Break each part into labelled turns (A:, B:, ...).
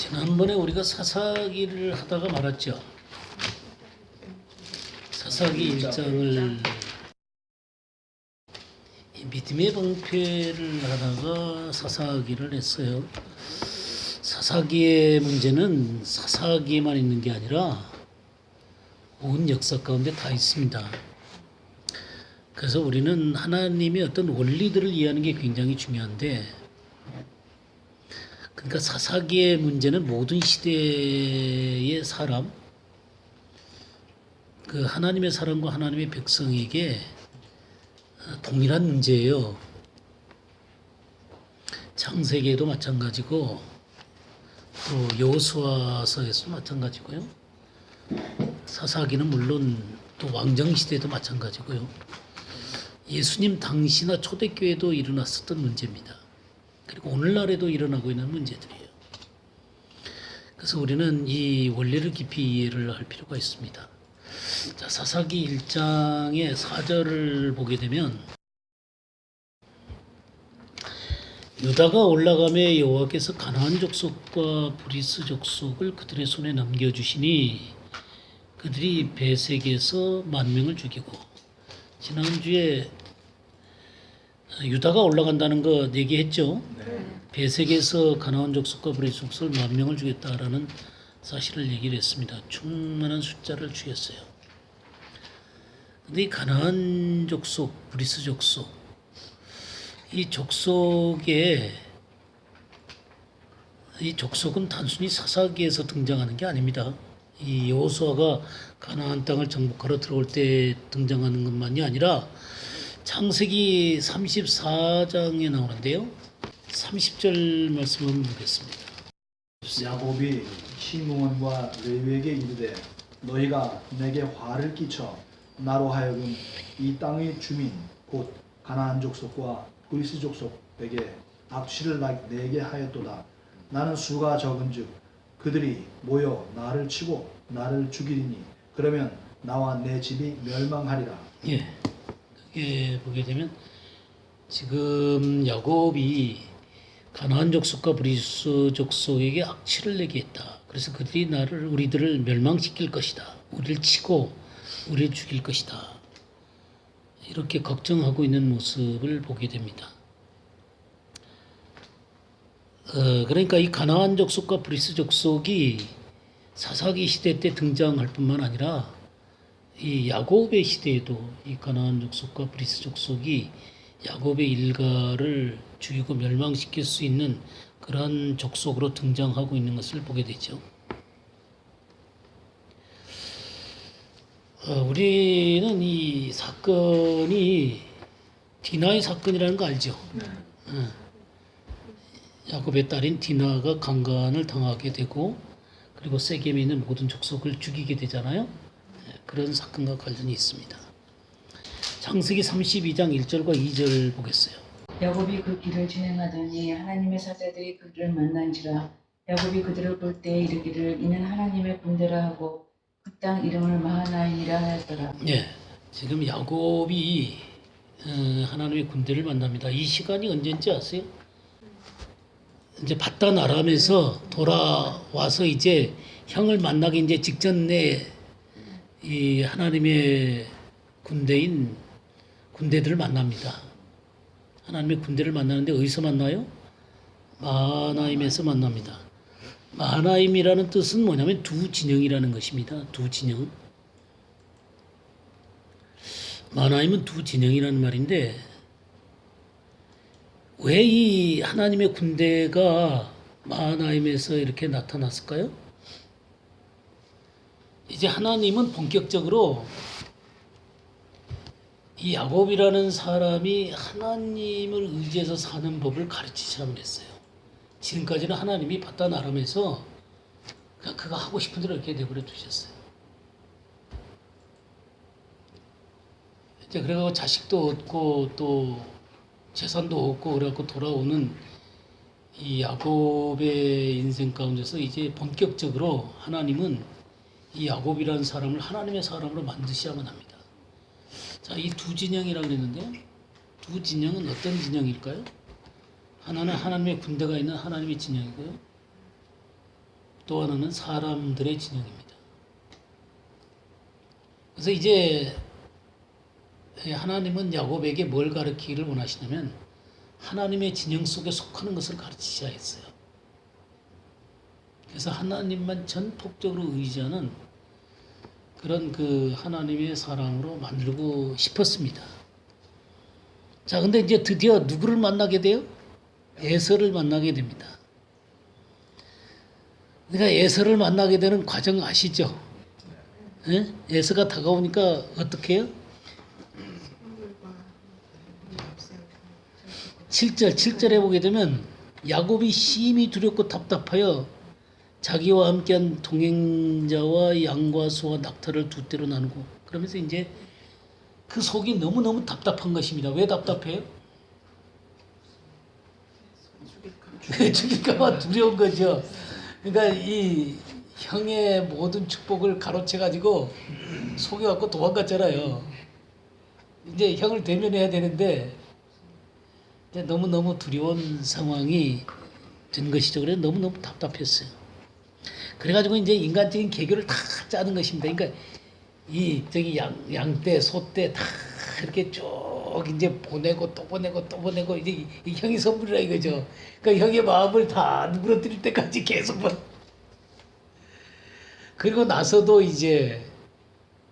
A: 지난번에 우리가 사사기를 하다가 말았죠. 사사기 1장을 믿음의 방패를 하다가 사사기를 했어요. 사사기의 문제는 사사기에만 있는 게 아니라 온 역사 가운데 다 있습니다. 그래서 우리는 하나님의 어떤 원리들을 이해하는 게 굉장히 중요한데, 그러니까 사사기의 문제는 모든 시대의 사람, 그 하나님의 사람과 하나님의 백성에게 동일한 문제예요. 창세기에도 마찬가지고 또 여호수아서에서도 마찬가지고요. 사사기는 물론 또 왕정 시대도 마찬가지고요. 예수님 당시나 초대교회도 일어났었던 문제입니다. 그리고 오늘날에도 일어나고 있는 문제들이에요. 그래서 우리는 이 원리를 깊이 이해를 할 필요가 있습니다. 자, 사사기 1장의 4절을 보게 되면, 유다가 올라가매 여호와께서 가나안 족속과 브리스 족속을 그들의 손에 넘겨주시니 그들이 베색에서 10,000명을 죽이고, 지난주에 유다가 올라간다는 거 얘기했죠. 베색에서 가나안 족속과 브리스 족속을 10,000명을 죽였다라는 사실을 얘기를 했습니다. 충만한 숫자를 죽였어요. 근데 이 가나안 족속, 브리스 족속, 이 족속은 단순히 사사기에서 등장하는 게 아닙니다. 이 여호수아가 가나안 땅을 정복하러 들어올 때 등장하는 것만이 아니라 창세기 34장에 나오는데요. 30절 말씀 한번 보겠습니다.
B: 야곱이 시므온과 레위에게 이르되 너희가 내게 화를 끼쳐 나로 하여금 이 땅의 주민 곧 가나안 족속과 브리스 족속에게 악취를 내게 하였도다. 나는 수가 적은즉 그들이 모여 나를 치고 나를 죽이리니 그러면 나와 내 집이 멸망하리라.
A: 예, 여기 보게 되면 지금 야곱이 가나안 족속과 브리스 족속에게 악취를 내게 했다. 그래서 그들이 우리들을 멸망시킬 것이다. 우리를 치고 우리를 죽일 것이다. 이렇게 걱정하고 있는 모습을 보게 됩니다. 그러니까 이 가나안 족속과 브리스 족속이 사사기 시대 때 등장할 뿐만 아니라 이 야곱의 시대에도 이 가나안 족속과 브리스 족속이 야곱의 일가를 죽이고 멸망시킬 수 있는 그러한 족속으로 등장하고 있는 것을 보게 되죠. 우리는 이 사건이 디나의 사건이라는 거 알죠? 야곱의 딸인 디나가 강간을 당하게 되고, 그리고 세겜에 있는 모든 족속을 죽이게 되잖아요. 그런 사건과 관련이 있습니다. 창세기 32장 1절과 2절 보겠어요.
C: 야곱이 그 길을 진행하더니 하나님의 사자들이 그들을 만난지라. 야곱이 그들을 볼 때 이르기를 이는 하나님의 군대라 하고 그 땅 이름을 마하나임이라 하였더라.
A: 예, 지금 야곱이 하나님의 군대를 만납니다. 이 시간이 언제인지 아세요? 이제 바단 아람에서 돌아와서 이제 형을 만나기 이제 직전에 이 하나님의 군대들을 만납니다. 하나님의 군대를 만나는데 어디서 만나요? 마하나임에서 만납니다. 마하나임이라는 뜻은 뭐냐면 두 진영이라는 것입니다. 두 진영. 마하나임은 두 진영이라는 말인데, 왜 이 하나님의 군대가 마하나임에서 이렇게 나타났을까요? 이제 하나님은 본격적으로 이 야곱이라는 사람이 하나님을 의지해서 사는 법을 가르치시라고 했어요. 지금까지는 하나님이 바단 아람에서 그냥 그가 하고 싶은 대로 이렇게 내버려 두셨어요. 이제 그래가지고 자식도 얻고 또 재산도 얻고 그래갖고 돌아오는 이 야곱의 인생 가운데서 이제 본격적으로 하나님은 이 야곱이라는 사람을 하나님의 사람으로 만드셔야만 합니다. 자, 이 두 진영이라고 그랬는데요. 두 진영은 어떤 진영일까요? 하나는 하나님의 군대가 있는 하나님의 진영이고요. 또 하나는 사람들의 진영입니다. 그래서 이제 하나님은 야곱에게 뭘 가르치기를 원하시냐면 하나님의 진영 속에 속하는 것을 가르치셔야 했어요. 그래서 하나님만 전폭적으로 의지하는 그런 그 하나님의 사랑으로 만들고 싶었습니다. 자, 근데 이제 드디어 누구를 만나게 돼요? 에서를 만나게 됩니다. 그러니까 에서를 만나게 되는 과정 아시죠? 예? 에서가 다가오니까 어떻게 해요? 7절에 보게 되면 야곱이 심히 두렵고 답답하여 자기와 함께한 동행자와 양과 소와 낙타를 두 떼로 나누고 그러면서 이제 그 속이 너무너무 답답한 것입니다. 왜 답답해요? 죽일까봐 두려운 거죠. 그러니까 이 형의 모든 축복을 가로채 가지고 속여갖고 도망갔잖아요. 이제 형을 대면해야 되는데 이제 너무너무 두려운 상황이 된 것이죠. 그래서 너무너무 답답했어요. 그래가지고 이제 인간적인 계교를 다 짜는 것입니다. 그러니까 이 저기 양떼, 소떼 다 이렇게 쭉 이제 보내고 또 보내고 또 보내고 이제 이 형이 선물이라 이거죠. 그러니까 형의 마음을 다 누그러뜨릴 때까지 계속 그리고 나서도 이제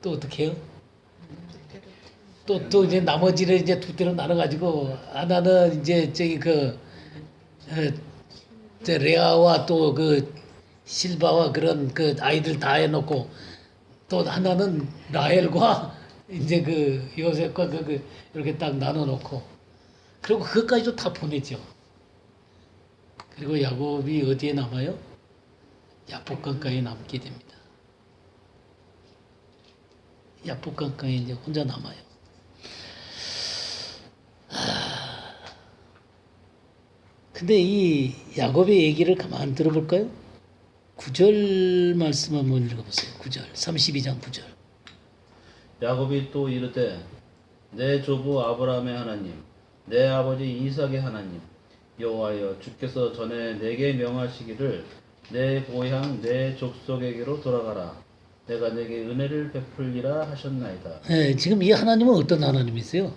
A: 또 어떻게 해요? 또 이제 나머지를 이제 두 대로 나눠가지고 하나는 이제 저기 저 레아와 또 그 실바와 그런 그 아이들 다 해놓고 또 하나는 라헬과 이제 그 요셉과 이렇게 딱 나눠놓고 그리고 그것까지도 다 보내죠. 그리고 야곱이 어디에 남아요? 야복강가에 남게 됩니다. 야복강가에 이제 혼자 남아요. 근데 이 야곱의 얘기를 가만 들어볼까요? 9절 말씀 한번 읽어보세요. 9절, 32장 9절.
D: 야곱이 또 이르되 내 조부 아브라함의 하나님 내 아버지 이삭의 하나님 여호와여 주께서 전에 내게 명하시기를 내 고향 내 족속에게로 돌아가라 내가 내게 은혜를 베풀리라 하셨나이다.
A: 네, 지금 이 하나님은 어떤 하나님이세요?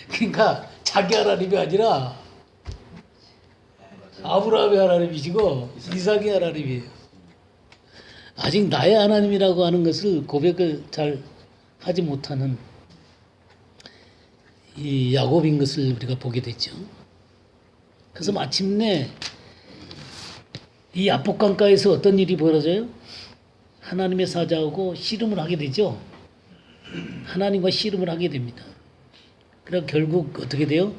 A: 그러니까 자기 하나님이 아니라 아브라함의 하나님이시고 이삭의 하나님이에요. 아직 나의 하나님이라고 하는 것을 고백을 잘 하지 못하는 이 야곱인 것을 우리가 보게 되죠. 그래서 마침내 이 야복강가에서 어떤 일이 벌어져요? 하나님의 사자하고 씨름을 하게 되죠. 하나님과 씨름을 하게 됩니다. 그럼 결국 어떻게 돼요?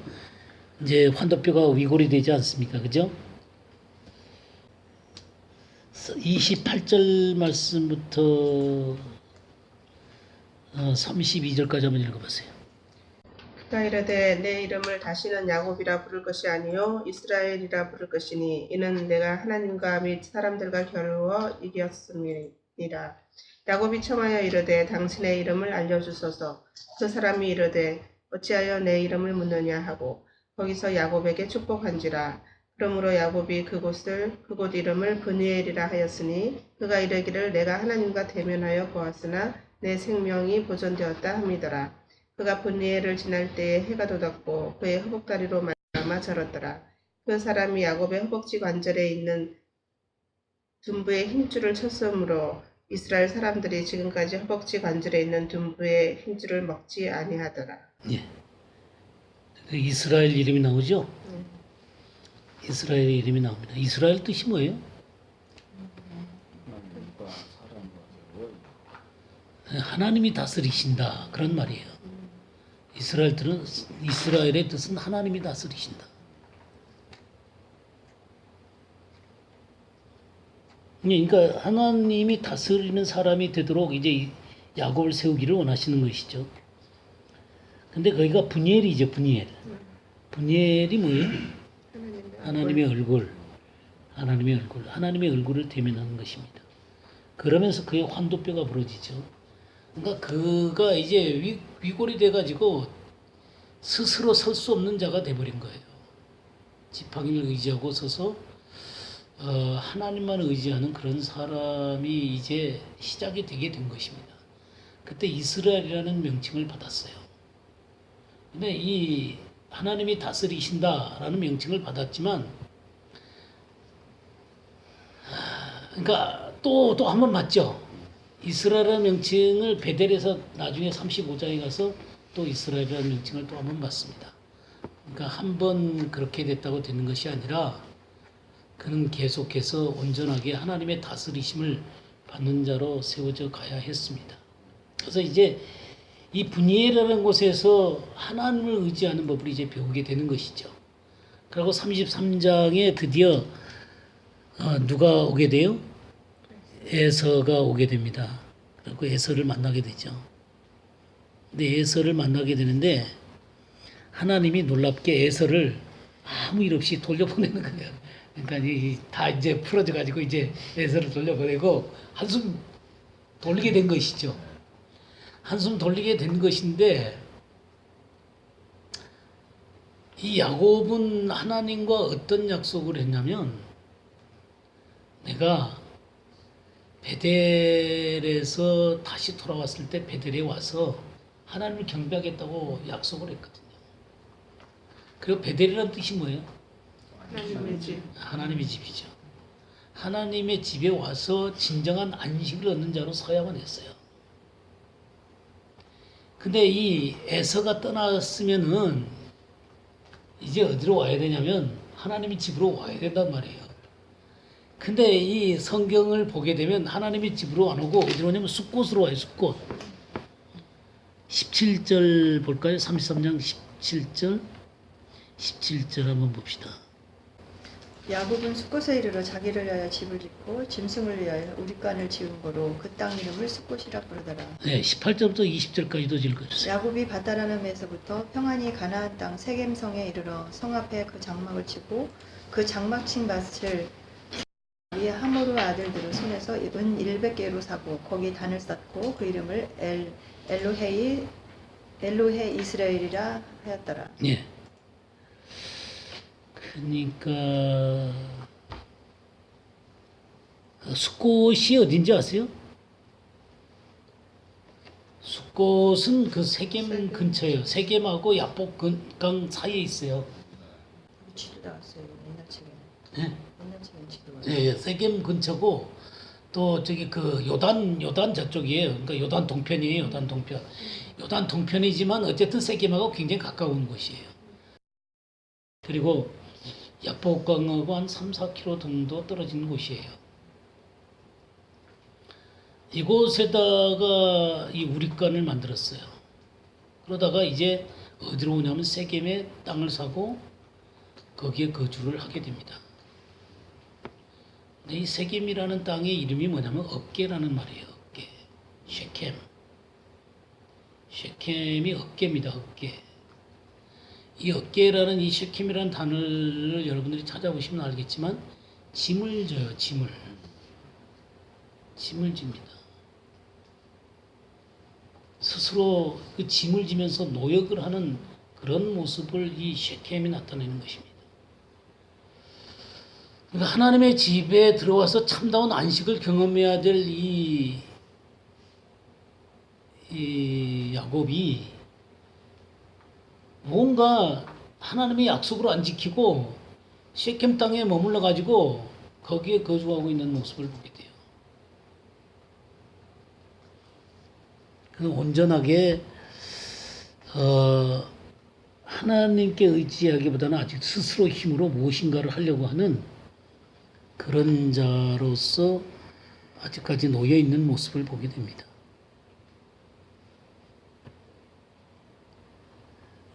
A: 이제 환도뼈가 위골이 되지 않습니까? 그죠? 28절 말씀부터 32절까지 한번 읽어보세요.
E: 그가 이르되 내 이름을 다시는 야곱이라 부를 것이 아니요 이스라엘이라 부를 것이니 이는 내가 하나님과 및 사람들과 겨루어 이겼음이니라. 야곱이 청하여 이르되 당신의 이름을 알려주소서. 그 사람이 이르되 어찌하여 내 이름을 묻느냐 하고 거기서 야곱에게 축복한지라. 그러므로 야곱이 그곳 이름을 브니엘이라 하였으니 그가 이르기를 내가 하나님과 대면하여 보았으나 내 생명이 보존되었다 함이더라. 그가 브니엘을 지날 때에 해가 돋았고 그의 허벅다리로 말미암아 절었더라. 그 사람이 야곱의 허벅지 관절에 있는 둔부의 힘줄을 쳤으므로 이스라엘 사람들이 지금까지 허벅지 관절에 있는 둔부의 힘줄을 먹지 아니하더라.
A: 예. 이스라엘 이름이 나오죠? 이스라엘 이름이 나옵니다. 이스라엘 뜻이 뭐예요? 하나님이 다스리신다 그런 말이에요. 이스라엘의 뜻은 하나님이 다스리신다. 그러니까 하나님이 다스리는 사람이 되도록 이제 야곱을 세우기를 원하시는 것이죠. 근데 거기가 브니엘이죠, 브니엘. 브니엘이 뭐예요? 하나님의 얼굴, 하나님의 얼굴을 대면하는 것입니다. 그러면서 그의 환도뼈가 부러지죠. 그러니까 그가 이제 위골이 돼가지고 스스로 설 수 없는 자가 돼버린 거예요. 지팡이를 의지하고 서서 하나님만 의지하는 그런 사람이 이제 시작이 되게 된 것입니다. 그때 이스라엘이라는 명칭을 받았어요. 근데 이 하나님이 다스리신다라는 명칭을 받았지만, 그러니까 또 한 번 맞죠. 이스라엘이라는 명칭을 베델에서 나중에 35장에 가서 또 이스라엘이라는 명칭을 또 한 번 받습니다. 그러니까 한 번 그렇게 됐다고 되는 것이 아니라 그는 계속해서 온전하게 하나님의 다스리심을 받는 자로 세워져 가야 했습니다. 그래서 이제 이 분이엘이라는 곳에서 하나님을 의지하는 법을 이제 배우게 되는 것이죠. 그리고 33장에 드디어 누가 오게 돼요? 에서가 오게 됩니다. 그리고 에서를 만나게 되죠. 근데 에서를 만나게 되는데 하나님이 놀랍게 에서를 아무 일 없이 돌려보내는 거예요. 그러니까 다 이제 풀어져 가지고 이제 에서를 돌려보내고 한숨 돌리게 된 것이죠. 한숨 돌리게 된 것인데, 이 야곱은 하나님과 어떤 약속을 했냐면, 내가 베델에서 다시 돌아왔을 때 베델에 와서 하나님을 경배하겠다고 약속을 했거든요. 그리고 베델이라는 뜻이 뭐예요?
E: 하나님의 집.
A: 하나님의 집이죠. 하나님의 집에 와서 진정한 안식을 얻는 자로 서야만 했어요. 근데 이 에서가 떠났으면은 이제 어디로 와야 되냐면 하나님의 집으로 와야 된단 말이에요. 근데 이 성경을 보게 되면 하나님의 집으로 안 오고 어디로 오냐면 숫곳으로 와요. 숫곳. 17절 볼까요? 33장 17절. 17절 한번 봅시다.
F: 야곱은 숫곳에 이르러 자기를 위하여 집을 짓고 짐승을 위하여 우리간을 지은 거로 그 땅 이름을 숫곳이라 부르더라.
A: 네, 18절부터 20절까지도 읽어주세요.
F: 야곱이 바다라름에서부터 평안히 가나안 땅 세겜성에 이르러 성 앞에 그 장막을 치고 그 장막 친 밭을 위에 하모르 아들들의 손에서 은 100개로 사고 거기 단을 쌓고 그 이름을 엘로헤 이스라엘이라 하였더라.
A: 예. 그러니까 숫곳이 어딘지 아세요? 숫곳은 그 세겜 근처예요. 세겜하고 야복강 사이에 있어요.
F: 지도 나왔어요. 옛날 책에는.
A: 예.
F: 옛날 책에는 지도
A: 예, 세겜 근처고 또 저기 그 요단 저쪽이에요. 그러니까 요단 동편이에요. 요단 동편. 요단 동편이지만 어쨌든 세겜하고 굉장히 가까운 곳이에요. 그리고 야복강하고 한 3-4km 정도 떨어진 곳이에요. 이곳에다가 이 우릿간을 만들었어요. 그러다가 이제 어디로 오냐면 세겜에 땅을 사고 거기에 거주를 하게 됩니다. 근데 이 세겜이라는 땅의 이름이 뭐냐면 업계라는 말이에요. 업계. 쉐켐. 쉐켐이 업계입니다. 업계. 이 업계라는 이 쉐켐이라는 단어를 여러분들이 찾아보시면 알겠지만 짐을 져요. 짐을 집니다. 스스로 그 짐을 지면서 노역을 하는 그런 모습을 이 쉐켐이 나타내는 것입니다. 그러니까 하나님의 집에 들어와서 참다운 안식을 경험해야 될 이 야곱이 뭔가 하나님의 약속을 안 지키고 쉐켐 땅에 머물러 가지고 거기에 거주하고 있는 모습을 보게 돼요. 그 온전하게 하나님께 의지하기보다는 아직 스스로 힘으로 무엇인가를 하려고 하는 그런 자로서 아직까지 놓여 있는 모습을 보게 됩니다.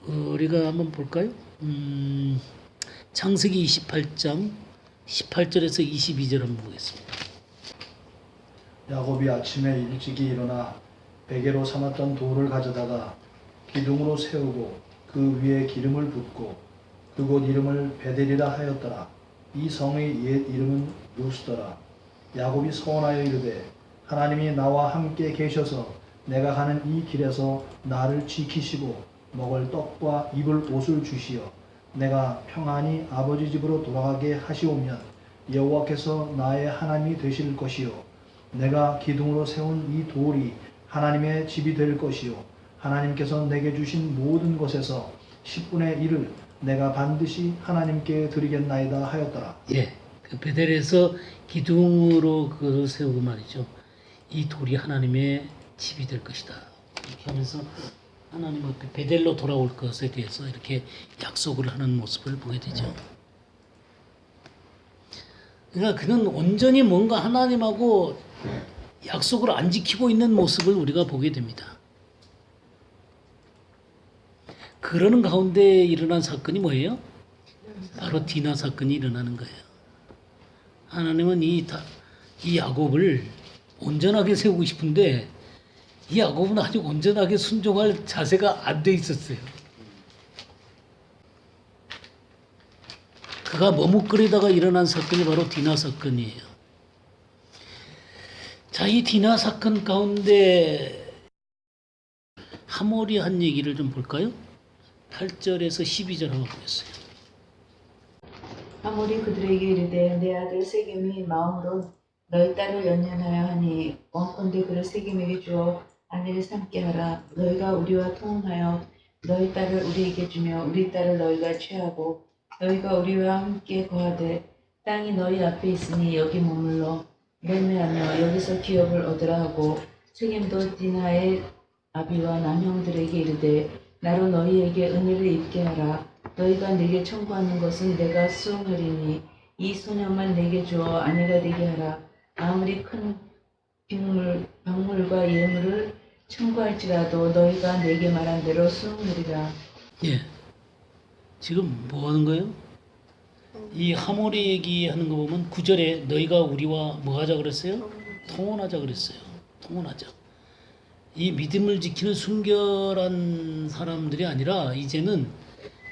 A: 우리가 한번 볼까요? 창세기 28장 18절에서 22절 한번 보겠습니다.
B: 야곱이 아침에 일찍이 일어나 베개로 삼았던 돌을 가져다가 기둥으로 세우고 그 위에 기름을 붓고 그곳 이름을 베델이라 하였더라. 이 성의 옛 이름은 루스더라. 야곱이 서원하여 이르되 하나님이 나와 함께 계셔서 내가 가는 이 길에서 나를 지키시고 먹을 떡과 입을 옷을 주시어 내가 평안히 아버지 집으로 돌아가게 하시오면 여호와께서 나의 하나님이 되실 것이요 내가 기둥으로 세운 이 돌이 하나님의 집이 될 것이요 하나님께서 내게 주신 모든 것에서 10분의 1을 내가 반드시 하나님께 드리겠나이다 하였더라.
A: 예, 그 베델에서 기둥으로 그것을 세우고 말이죠. 이 돌이 하나님의 집이 될 것이다. 이렇게 하면서 하나님 앞에 베델로 돌아올 것에 대해서 이렇게 약속을 하는 모습을 보게 되죠. 그러니까 그는 온전히 뭔가 하나님하고 약속을 안 지키고 있는 모습을 우리가 보게 됩니다. 그러는 가운데 일어난 사건이 뭐예요? 바로 디나 사건이 일어나는 거예요. 하나님은 이 야곱을 온전하게 세우고 싶은데 이 야곱은 아직 온전하게 순종할 자세가 안 돼 있었어요. 그가 머뭇거리다가 일어난 사건이 바로 디나 사건이에요. 자, 이 디나 사건 가운데 하몰이 한 얘기를 좀 볼까요? 8절에서 12절 한번 보겠어요.
C: 하몰이 그들에게 이르되 내 아들 세겜이 마음으로 너희 딸을 연연하여 하니 원컨대 그를 세겜에게 주어 아내를 삼게 하라. 너희가 우리와 통혼하여 너희 딸을 우리에게 주며 우리 딸을 너희가 취하고 너희가 우리와 함께 거하되 땅이 너희 앞에 있으니 여기 머물러 매매하며 여기서 기업을 얻으라 하고 세겜도 디나의 아비와 남형들에게 이르되 나로 너희에게 은혜를 입게 하라. 너희가 내게 청구하는 것은 내가 수용하리니 이 소년만 내게 주어 아내가 되게 하라. 아무리 큰 박물과 예물을 청구할지라도 너희가 내게 말한 대로 수용하리라.
A: 예. 지금 뭐 하는 거예요? 이 하몰이 얘기하는 거 보면 9절에 너희가 우리와 뭐 하자 그랬어요? 통혼하자 그랬어요. 통혼하자. 이 믿음을 지키는 순결한 사람들이 아니라 이제는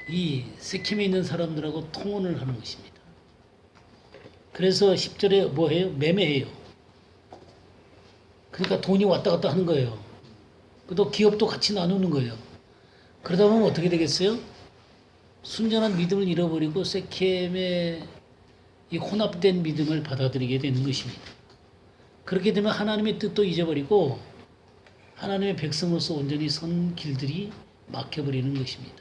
A: 이 세켐에 있는 사람들하고 통혼을 하는 것입니다. 그래서 10절에 뭐 해요? 매매해요. 그러니까 돈이 왔다 갔다 하는 거예요. 또 기업도 같이 나누는 거예요. 그러다 보면 어떻게 되겠어요? 순전한 믿음을 잃어버리고 세켐의 이 혼합된 믿음을 받아들이게 되는 것입니다. 그렇게 되면 하나님의 뜻도 잊어버리고 하나님의 백성으로서 온전히 선 길들이 막혀버리는 것입니다.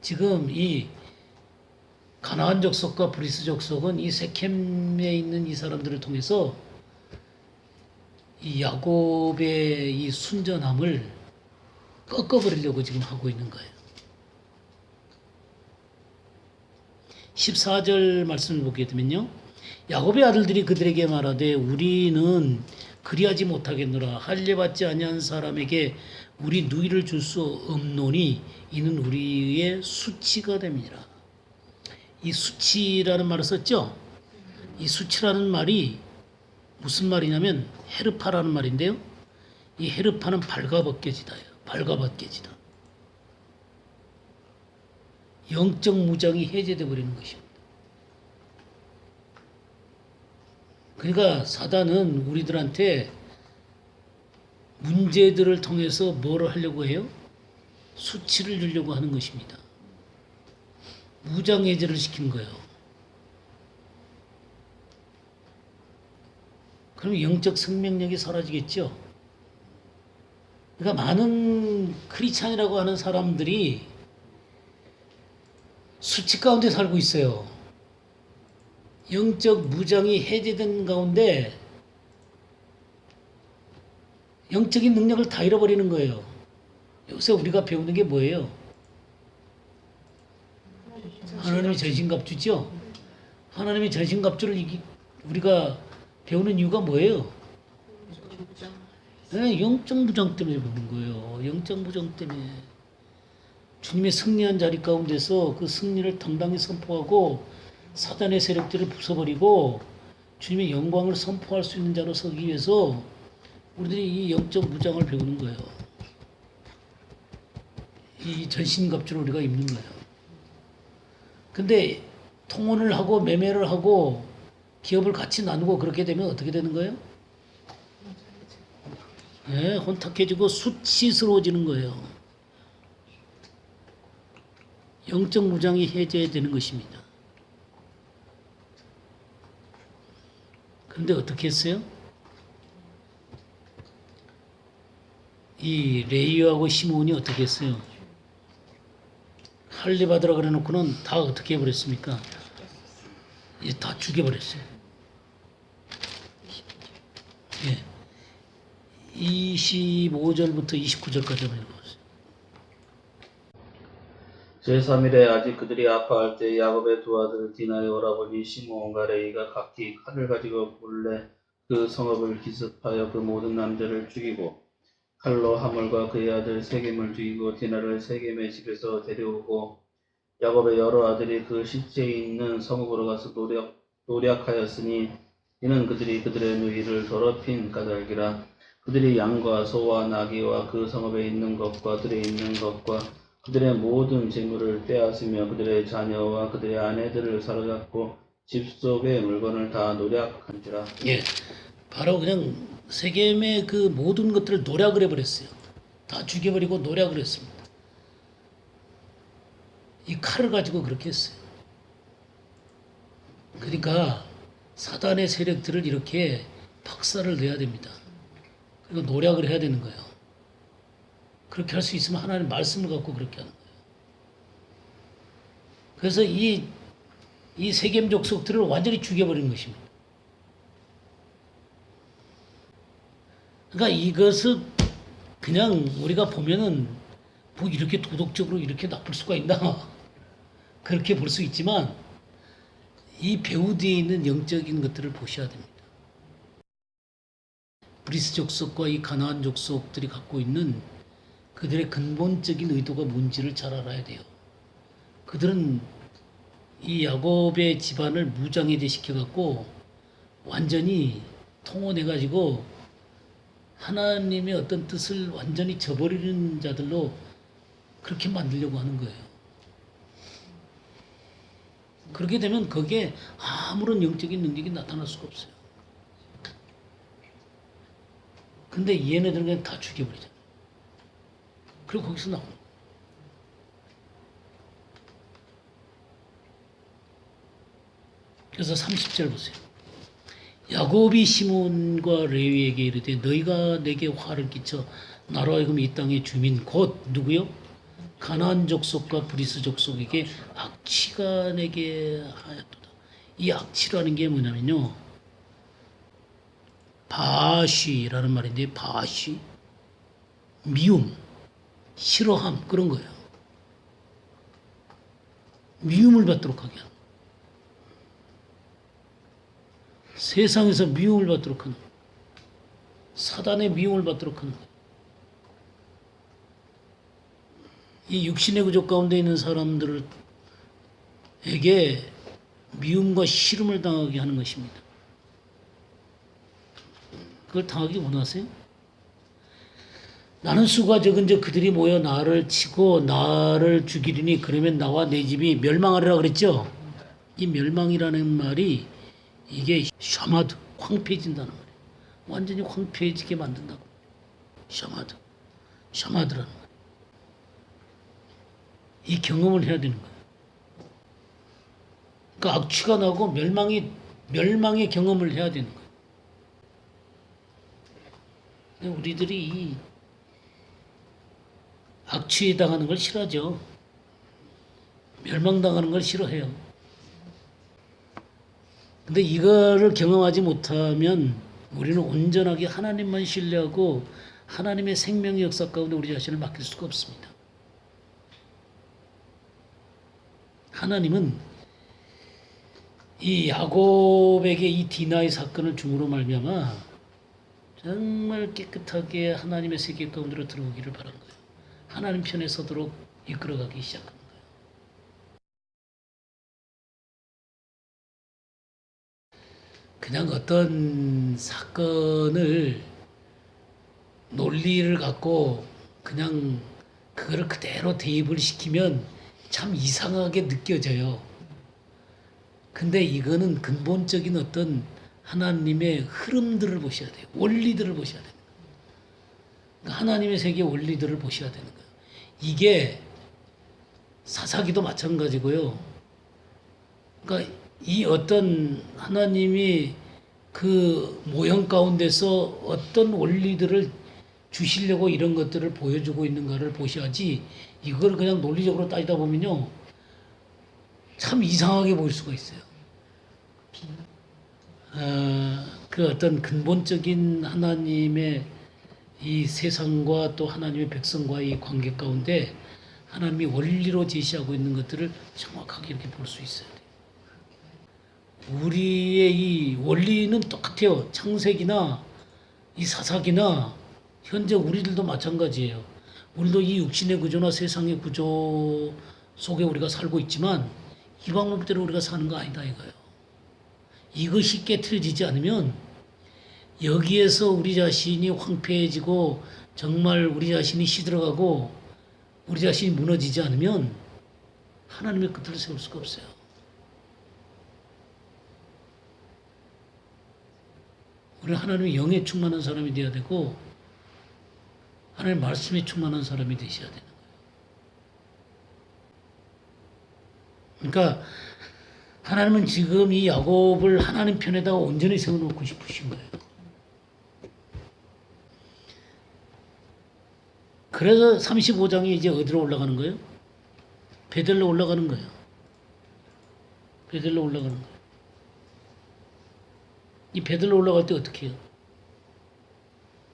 A: 지금 이 가나안 족속과 브리스 족속은 이 세켐에 있는 이 사람들을 통해서 이 야곱의 이 순전함을 꺾어버리려고 지금 하고 있는 거예요. 14절 말씀을 보게 되면요. 야곱의 아들들이 그들에게 말하되 우리는 그리하지 못하겠노라. 할례받지 아니한 사람에게 우리 누이를 줄 수 없노니 이는 우리의 수치가 됨이라. 이 수치라는 말을 썼죠. 이 수치라는 말이 무슨 말이냐면 헤르파라는 말인데요. 이 헤르파는 발가벗겨지다예요. 발가벗겨지다. 영적 무장이 해제되어 버리는 것입니다. 그러니까 사단은 우리들한테 문제들을 통해서 뭐를 하려고 해요? 수치를 주려고 하는 것입니다. 무장 해제를 시키는 거예요. 그럼 영적 생명력이 사라지겠죠. 그러니까 많은 크리스찬이라고 하는 사람들이 수치 가운데 살고 있어요. 영적 무장이 해제된 가운데 영적인 능력을 다 잃어버리는 거예요. 요새 우리가 배우는 게 뭐예요? 하나님의 전신갑주죠. 하나님의 전신갑주를 우리가 배우는 이유가 뭐예요? 네, 영적 무장 때문에 배우는 거예요. 영적 무장 때문에. 주님의 승리한 자리 가운데서 그 승리를 당당히 선포하고 사단의 세력들을 부숴버리고 주님의 영광을 선포할 수 있는 자로 서기 위해서 우리들이 이 영적 무장을 배우는 거예요. 이 전신갑주를 우리가 입는 거예요. 근데 통혼을 하고 매매를 하고 기업을 같이 나누고 그렇게 되면 어떻게 되는 거예요? 네, 혼탁해지고 수치스러워지는 거예요. 영적 무장이 해제되는 것입니다. 그런데 어떻게 했어요? 이 레위하고 시므온이 어떻게 했어요? 할례 받으라 그래 놓고는 다 어떻게 해버렸습니까? 다 죽여버렸어요. 예. 25절부터 29절까지 한번 읽어보세요.
D: 제3일에 아직 그들이 아파할 때 야곱의 두 아들 디나의 오라버니 시므온과 레위가 각기 칼을 가지고 몰래 그 성읍을 기습하여 그 모든 남자를 죽이고 칼로 하물과 그의 아들 세겜을 죽이고 디나를 세겜의 집에서 데려오고 야곱의 여러 아들이 그 실제 있는 성읍으로 가서 노략하였으니 이는 그들이 그들의 누이를 더럽힌 까닭이라. 그들이 양과 소와 나귀와 그 성읍에 있는 것과 들에 있는 것과 그들의 모든 재물을 빼앗으며 그들의 자녀와 그들의 아내들을 사로잡고 집 속의 물건을 다 노략한지라.
A: 예. 바로 그냥 세겜의 그 모든 것들을 노략을 해버렸어요. 다 죽여버리고 노략을 했습니다. 이 칼을 가지고 그렇게 했어요. 그러니까 사단의 세력들을 이렇게 박살을 내야 됩니다. 그리고 노략을 해야 되는 거예요. 그렇게 할 수 있으면 하나님 말씀을 갖고 그렇게 하는 거예요. 그래서 이 세겜 족속들을 완전히 죽여버린 것입니다. 그러니까 이것을 그냥 우리가 보면은 뭐 이렇게 도덕적으로 이렇게 나쁠 수가 있나 그렇게 볼 수 있지만 이 배후 뒤에 있는 영적인 것들을 보셔야 됩니다. 브리스 족속과 이 가나안 족속들이 갖고 있는 그들의 근본적인 의도가 뭔지를 잘 알아야 돼요. 그들은 이 야곱의 집안을 무장해제 시켜갖고 완전히 통원해가지고 하나님의 어떤 뜻을 완전히 저버리는 자들로 그렇게 만들려고 하는 거예요. 그렇게 되면 거기에 아무런 영적인 능력이 나타날 수가 없어요. 근데 얘네들은 그냥 다 죽여버리잖아요. 그리고 거기서 나오는 거예요. 그래서 30절 보세요. 야곱이 시몬과 레위에게 이르되 너희가 내게 화를 끼쳐 나로 하여금 이 땅의 주민 곧 누구요? 가나안 족속과 브리스 족속에게 악취가 내게 하였도다. 이 악취라는 게 뭐냐면요. 바시라는 말인데 바시 미움, 싫어함 그런 거예요. 미움을 받도록 하게 하는 거예요. 세상에서 미움을 받도록 하는 거예요. 사단의 미움을 받도록 하는 거예요. 이 육신의 구조 가운데 있는 사람들에게 미움과 싫음을 당하게 하는 것입니다. 그걸 당하기 원하세요? 나는 수가 적은즉 그들이 모여 나를 치고 나를 죽이리니 그러면 나와 내 집이 멸망하리라 그랬죠? 이 멸망이라는 말이 이게 샤마드, 황폐해진다는 말이에요. 완전히 황폐해지게 만든다고. 샤마드, 샤마드라는 말. 이 경험을 해야 되는 거예요. 그러니까 악취가 나고 멸망의 경험을 해야 되는 거예요. 근데 우리들이 이 악취에 당하는 걸 싫어하죠. 멸망당하는 걸 싫어해요. 근데 이거를 경험하지 못하면 우리는 온전하게 하나님만 신뢰하고 하나님의 생명의 역사 가운데 우리 자신을 맡길 수가 없습니다. 하나님은 이 야곱에게 이 디나의 사건을 중으로 말미암아 정말 깨끗하게 하나님의 세계 가운데로 들어오기를 바란 거예요. 하나님 편에 서도록 이끌어가기 시작한 거예요. 그냥 어떤 사건을 논리를 갖고 그냥 그거를 그대로 대입을 시키면 참 이상하게 느껴져요. 근데 이거는 근본적인 어떤 하나님의 흐름들을 보셔야 돼요. 원리들을 보셔야 돼요. 그러니까 하나님의 세계 원리들을 보셔야 되는 거예요. 이게 사사기도 마찬가지고요. 그러니까 이 어떤 하나님이 그 모형 가운데서 어떤 원리들을 주시려고 이런 것들을 보여주고 있는가를 보셔야지 이걸 그냥 논리적으로 따지다 보면요. 참 이상하게 보일 수가 있어요. 그 어떤 근본적인 하나님의 이 세상과 또 하나님의 백성과의 관계 가운데 하나님이 원리로 제시하고 있는 것들을 정확하게 이렇게 볼 수 있어야 돼요. 우리의 이 원리는 똑같아요. 창세기나 이 사사기나 현재 우리들도 마찬가지예요. 우리도 이 육신의 구조나 세상의 구조 속에 우리가 살고 있지만 이 방법대로 우리가 사는 거 아니다 이거예요. 이것이 깨트려지지 않으면 여기에서 우리 자신이 황폐해지고 정말 우리 자신이 시들어가고 우리 자신이 무너지지 않으면 하나님의 끝을 세울 수가 없어요. 우리는 하나님의 영에 충만한 사람이 되어야 되고 하나님의 말씀에 충만한 사람이 되셔야 되는 거예요. 그러니까 하나님은 지금 이 야곱을 하나님 편에다가 온전히 세워놓고 싶으신 거예요. 그래서 35장이 이제 어디로 올라가는 거예요? 베델로 올라가는 거예요. 베델로 올라가는 거예요. 이 베델로 올라갈 때 어떻게 해요?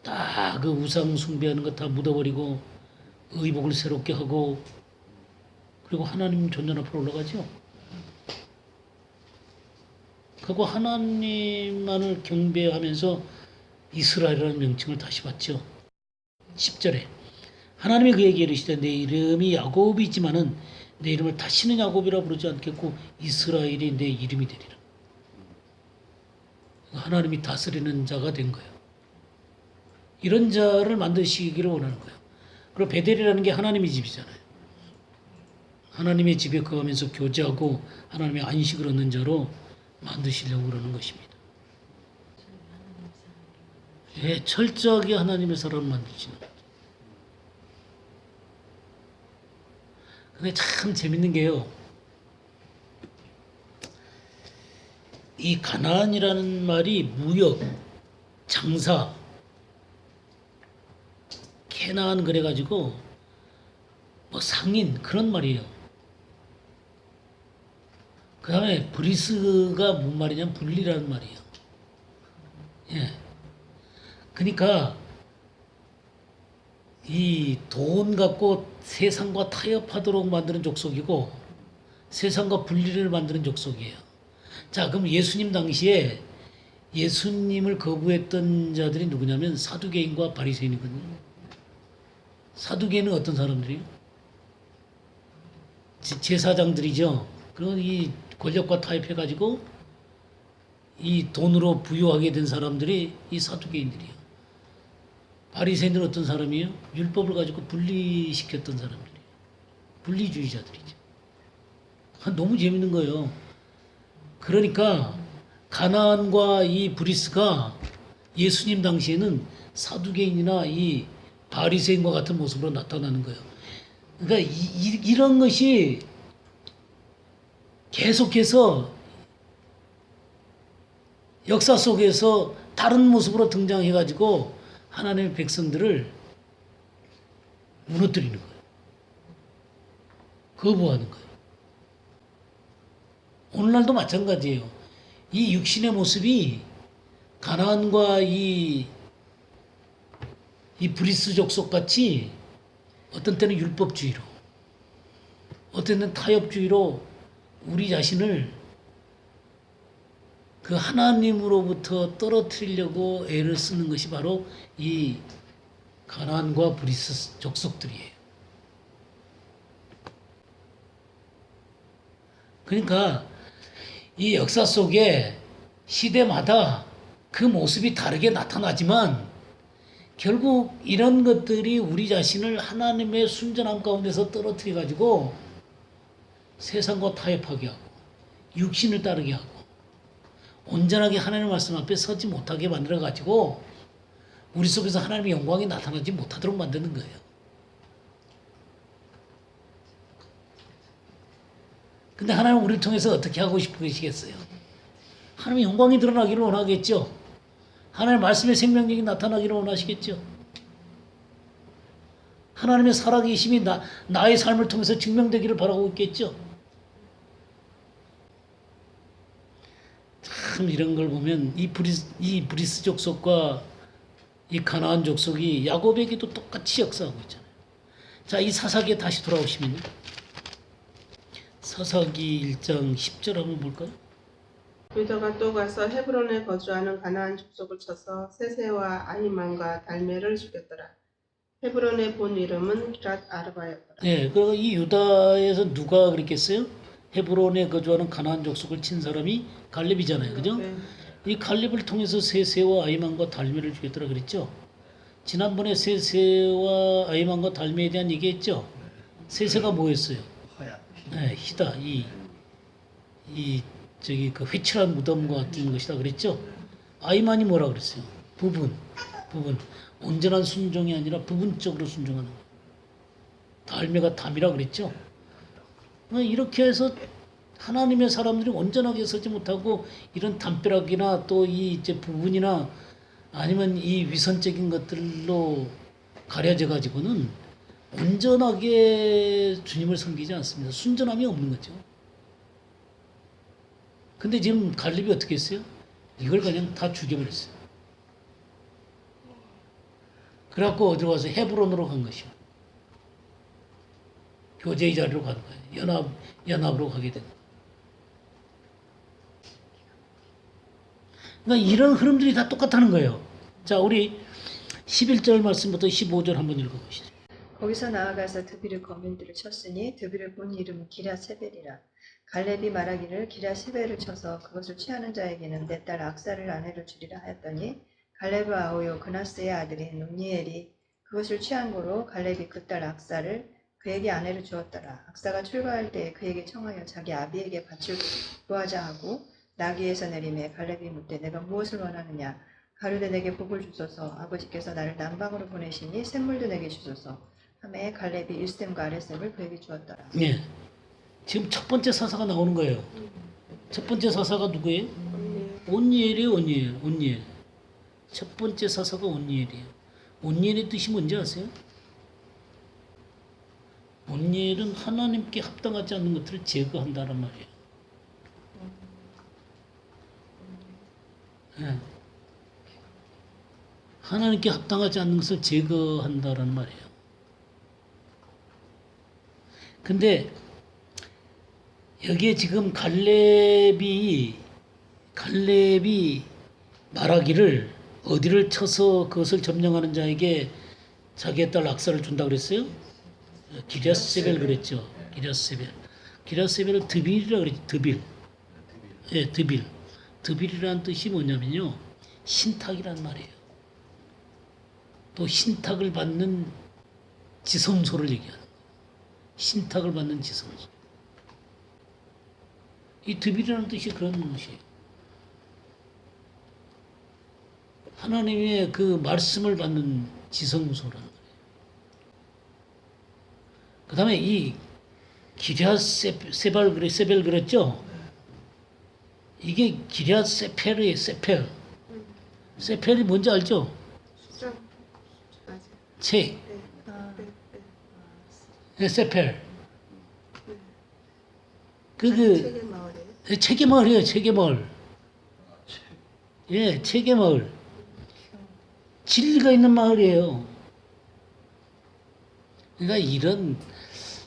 A: 다 그 우상 숭배하는 거 다 묻어버리고 의복을 새롭게 하고 그리고 하나님 전전 앞으로 올라가죠. 그리고 하나님만을 경배하면서 이스라엘이라는 명칭을 다시 받죠. 10절에 하나님이 그에게 이르시되 내 이름이 야곱이지만은 내 이름을 다시는 야곱이라 부르지 않겠고 이스라엘이 내 이름이 되리라. 하나님이 다스리는 자가 된 거예요. 이런 자를 만드시기를 원하는 거예요. 그리고 베델이라는 게 하나님의 집이잖아요. 하나님의 집에 거하면서 교제하고 하나님의 안식을 얻는 자로 만드시려고 그러는 것입니다. 예, 철저하게 하나님의 사람을 만드시는 거죠. 근데 참 재밌는 게요. 이 가나안이라는 말이 무역, 장사, 캐나안 그래가지고 뭐 상인 그런 말이에요. 그 다음에 브리스가 뭔 말이냐면 분리라는 말이에요. 예. 그러니까 이 돈 갖고 세상과 타협하도록 만드는 족속이고 세상과 분리를 만드는 족속이에요. 자, 그럼 예수님 당시에 예수님을 거부했던 자들이 누구냐면 사두개인과 바리새인이거든요. 사두개인은 어떤 사람들이에요? 제사장들이죠. 그런 이 권력과 타협해가지고 이 돈으로 부유하게 된 사람들이 이 사두개인들이에요. 바리새인들은 어떤 사람이에요? 율법을 가지고 분리시켰던 사람들이에요. 분리주의자들이죠. 너무 재밌는 거예요. 그러니까 가나안과 이 브리스가 예수님 당시에는 사두개인이나 이 바리새인과 같은 모습으로 나타나는 거예요. 그러니까 이런 것이 계속해서 역사 속에서 다른 모습으로 등장해가지고 하나님의 백성들을 무너뜨리는 거예요. 거부하는 거예요. 오늘날도 마찬가지예요. 이 육신의 모습이 가나안과 이 브리스 족속 같이 어떤 때는 율법주의로, 어떤 때는 타협주의로 우리 자신을 그 하나님으로부터 떨어뜨리려고 애를 쓰는 것이 바로 이 가나안과 브리스 족속들이에요. 그러니까 이 역사 속에 시대마다 그 모습이 다르게 나타나지만 결국 이런 것들이 우리 자신을 하나님의 순전함 가운데서 떨어뜨려 가지고 세상과 타협하게 하고 육신을 따르게 하고 온전하게 하나님의 말씀 앞에 서지 못하게 만들어 가지고 우리 속에서 하나님의 영광이 나타나지 못하도록 만드는 거예요. 근데 하나님은 우리를 통해서 어떻게 하고 싶으시겠어요? 하나님의 영광이 드러나기를 원하겠죠. 하나님의 말씀의 생명력이 나타나기를 원하시겠죠. 하나님의 살아계심이 나의 삶을 통해서 증명되기를 바라고 있겠죠. 참 이런 걸 보면 이 브리스 족속과 이 가나안 족속이 야곱에게도 똑같이 역사하고 있잖아요. 자, 이 사사기에 다시 돌아오시면요. 사사기 1장 10절 한번 볼까요?
E: 유다가 또 가서 헤브론에 거주하는 가나안 족속을 쳐서 세세와 아히만과 달메를 죽였더라. 헤브론의 본 이름은 기랏 아르바였더라.
A: 네, 그리고 이 유다에서 누가 그랬겠어요? 헤브론에 거주하는 가나안 족속을 친 사람이 갈렙이잖아요, 그죠?
E: 네.
A: 이 갈렙을 통해서 세세와 아히만과 달메를 죽였더라 그랬죠. 지난번에 세세와 아히만과 달메에 대한 얘기했죠. 세세가 뭐였어요?
B: 하얀
A: 네, 희다. 저기 그 회칠한 무덤과 같은 것이다 그랬죠. 아히만이 뭐라 그랬어요? 부분. 온전한 순종이 아니라 부분적으로 순종하는 거. 달메가 담이라 그랬죠. 이렇게 해서 하나님의 사람들이 온전하게 서지 못하고 이런 담벼락이나 또 이 이제 부분이나 아니면 이 위선적인 것들로 가려져 가지고는 온전하게 주님을 섬기지 않습니다. 순전함이 없는 거죠. 근데 지금 갈렙이 어떻게 했어요? 이걸 그냥 다 죽여버렸어요. 그래갖고 어디로 가서 헤브론으로 간 것이요. 교제의 자리로 가는 거예요. 연합으로 가게 된 거예요. 그러니까 이런 흐름들이 다 똑같다는 거예요. 자, 우리 11절 말씀부터 15절 한번 읽어보시죠.
F: 거기서 나아가서 드빌의 거민들을 쳤으니 드빌의 본 이름은 기랴세벨이라. 갈렙이 말하기를 기랴세벨을 쳐서 그것을 취하는 자에게는 내 딸 악사를 아내로 주리라 하였더니 갈렙과 아우요 그나스의 아들인 므니엘이 그것을 취한 고로 갈렙이 그 딸 악사를 그에게 아내로 주었더라. 악사가 출가할 때에 그에게 청하여 자기 아비에게 밭을 구하자 하고 나귀에서 내림에 갈렙이 묻되 내가 무엇을 원하느냐. 가로되 내게 복을 주소서. 아버지께서 나를 남방으로 보내시니 샘물도 내게 주소서. 하매 갈렙이 일셈과 아랫셈을 그에게 주었더라.
A: 네. 지금 첫 번째 사사가 나오는 거예요. 첫 번째 사사가 누구예요? 온니엘이에요, 온니엘. 첫 번째 사사가 온니엘이에요. 온니엘의 뜻이 뭔지 아세요? 온니엘은 하나님께 합당하지 않는 것들을 제거한다는 말이에요. 네. 하나님께 합당하지 않는 것을 제거한다는 말이에요. 근데 여기에 지금 갈렙이 말하기를 어디를 쳐서 그것을 점령하는 자에게 자기의 딸 악사를 준다고 그랬어요? 기랴세벨 그랬죠. 기랴세벨을 드빌이라고 그랬죠. 드빌. 예, 드빌. 드빌이라는 뜻이 뭐냐면요. 신탁이란 말이에요. 또 신탁을 받는 지성소를 얘기하는 거예요. 신탁을 받는 지성소. 이 드빌이라는 뜻이 그런 뜻이에요. 하나님의 그 말씀을 받는 지성소라는 거예요. 그 다음에 이 기랴세벨 그랬죠? 이게 기랴세펠이에요, 세펠. 세펠이 뭔지 알죠?
E: 수정. 맞아요.
A: 책.
E: 네.
A: 네, 세펠.
E: 책의 마을이에요.
A: 책의 마을이에요, 책의 마을. 예, 책의 마을. 진리가 있는 마을이에요. 그러니까 이런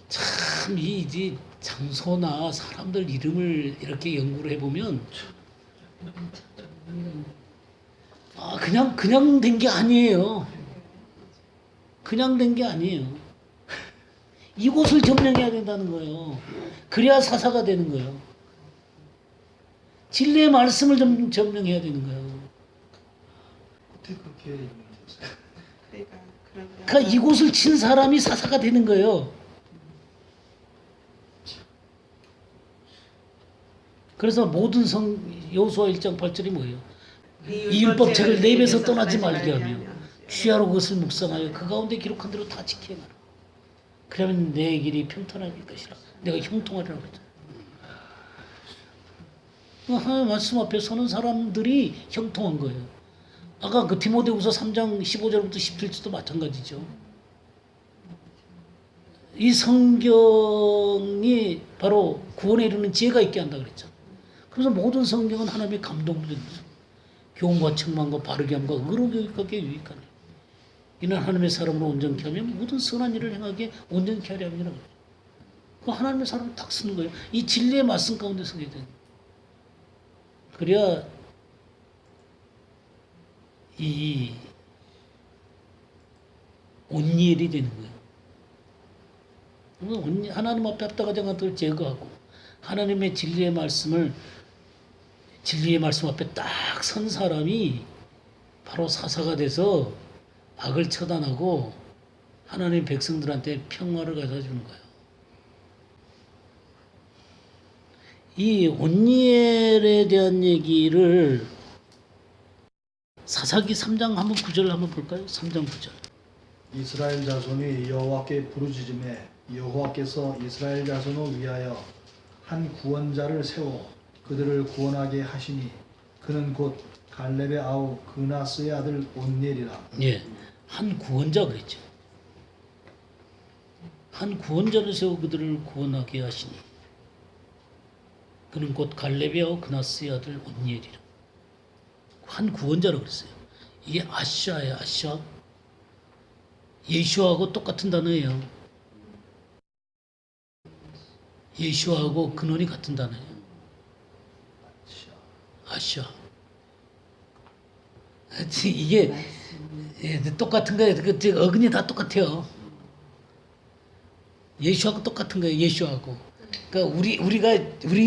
A: 참 이 장소나 사람들 이름을 이렇게 연구를 해보면 그냥 된 게 아니에요. 그냥 된 게 아니에요. 이곳을 점령해야 된다는 거예요. 그래야 사사가 되는 거예요. 진리의 말씀을 점령해야 되는 거예요.
B: 어떻게 그렇게 유명해졌어요?
A: 그러니까 이곳을 친 사람이 사사가 되는 거예요. 그래서 모든 여호수아 1장 8절이 뭐예요? 이 율법책을 내 입에서 떠나지 말게 하며 취하로 그것을 묵상하여 그 가운데 기록한 대로 다 지켜 행하라. 그러면 내 길이 평탄할 것이라. 내가 형통하리라고 그랬잖아요. 하나님의 말씀 앞에 서는 사람들이 형통한 거예요. 아까 그 디모데후서 3장 15절부터 17절도 마찬가지죠. 이 성경이 바로 구원에 이르는 지혜가 있게 한다 그랬잖아요. 그래서 모든 성경은 하나님의 감동을 주죠. 교훈과 책망과 바르게 함과 의로 교육하기에 유익하네. 이는 하나님의 사람으로 온전케 하며 모든 선한 일을 행하기에 온전케 하려 함이라 그래요. 그 하나님의 사람을 딱 쓰는 거예요. 이 진리의 말씀 가운데 서게 되는. 그래야 이 온니엘이 되는 거예요. 하나님 앞에 합당하지 않은 것들을 제거하고 하나님의 진리의 말씀 앞에 딱 선 사람이 바로 사사가 돼서 악을 처단하고 하나님 백성들한테 평화를 가져다 주는 거예요. 이 온니엘에 대한 얘기를 사사기 3장 한번 9절 한번 볼까요? 3장 9절.
B: 이스라엘 자손이 여호와께 부르짖음에 여호와께서 이스라엘 자손을 위하여 한 구원자를 세워 그들을 구원하게 하시니 그는 곧 갈렙의 아우 그나스의 아들 온니엘이라.
A: 예, 한 구원자 그랬죠. 한 구원자를 세워 그들을 구원하게 하시니 그는 곧 갈렙의 아우 그나스의 아들 온니엘이라. 한 구원자라고 그랬어요. 이게 아샤예요. 아샤. 예수하고 똑같은 단어예요. 예수하고 근원이 같은 단어예요. 아샤. 이게 똑같은 거예요. 어근이 다 똑같아요. 예수하고 똑같은 거예요. 예수하고. 그러니까 우리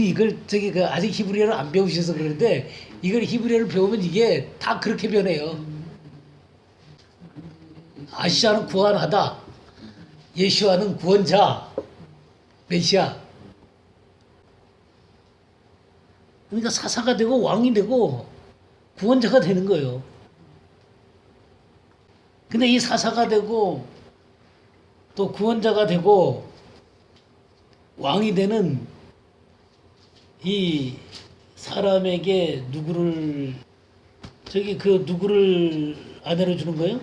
A: 이걸 아직 히브리어를 안 배우셔서 그러는데 이걸 히브리어를 배우면 이게 다 그렇게 변해요. 아시아는 구원하다. 예수와는 구원자. 메시아. 그러니까 사사가 되고 왕이 되고 구원자가 되는 거예요. 근데 이 사사가 되고 또 구원자가 되고 왕이 되는 이 사람에게 누구를 아내로 주는 거예요?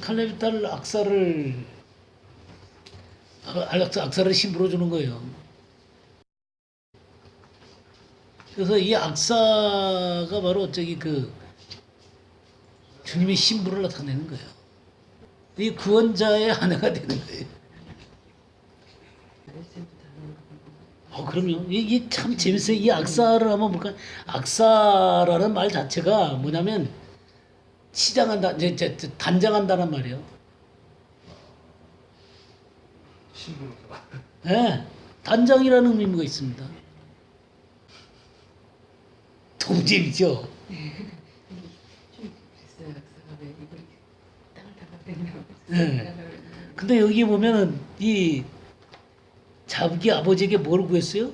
A: 칼렙의 딸 악사를 신부로 주는 거예요. 그래서 이 악사가 바로 주님의 신부를 나타내는 거예요. 이 구원자의 아내가 되는 거예요. 그럼요. 이게 참 재밌어요. 이 악사를 한번 볼까요? 악사라는 말 자체가 뭐냐면 시장한다, 단장한다는 말이에요. 네, 단장이라는 의미가 있습니다. 너무 재밌죠? 네. 근데 여기 보면은 이 자기 아버지에게 뭘 구했어요?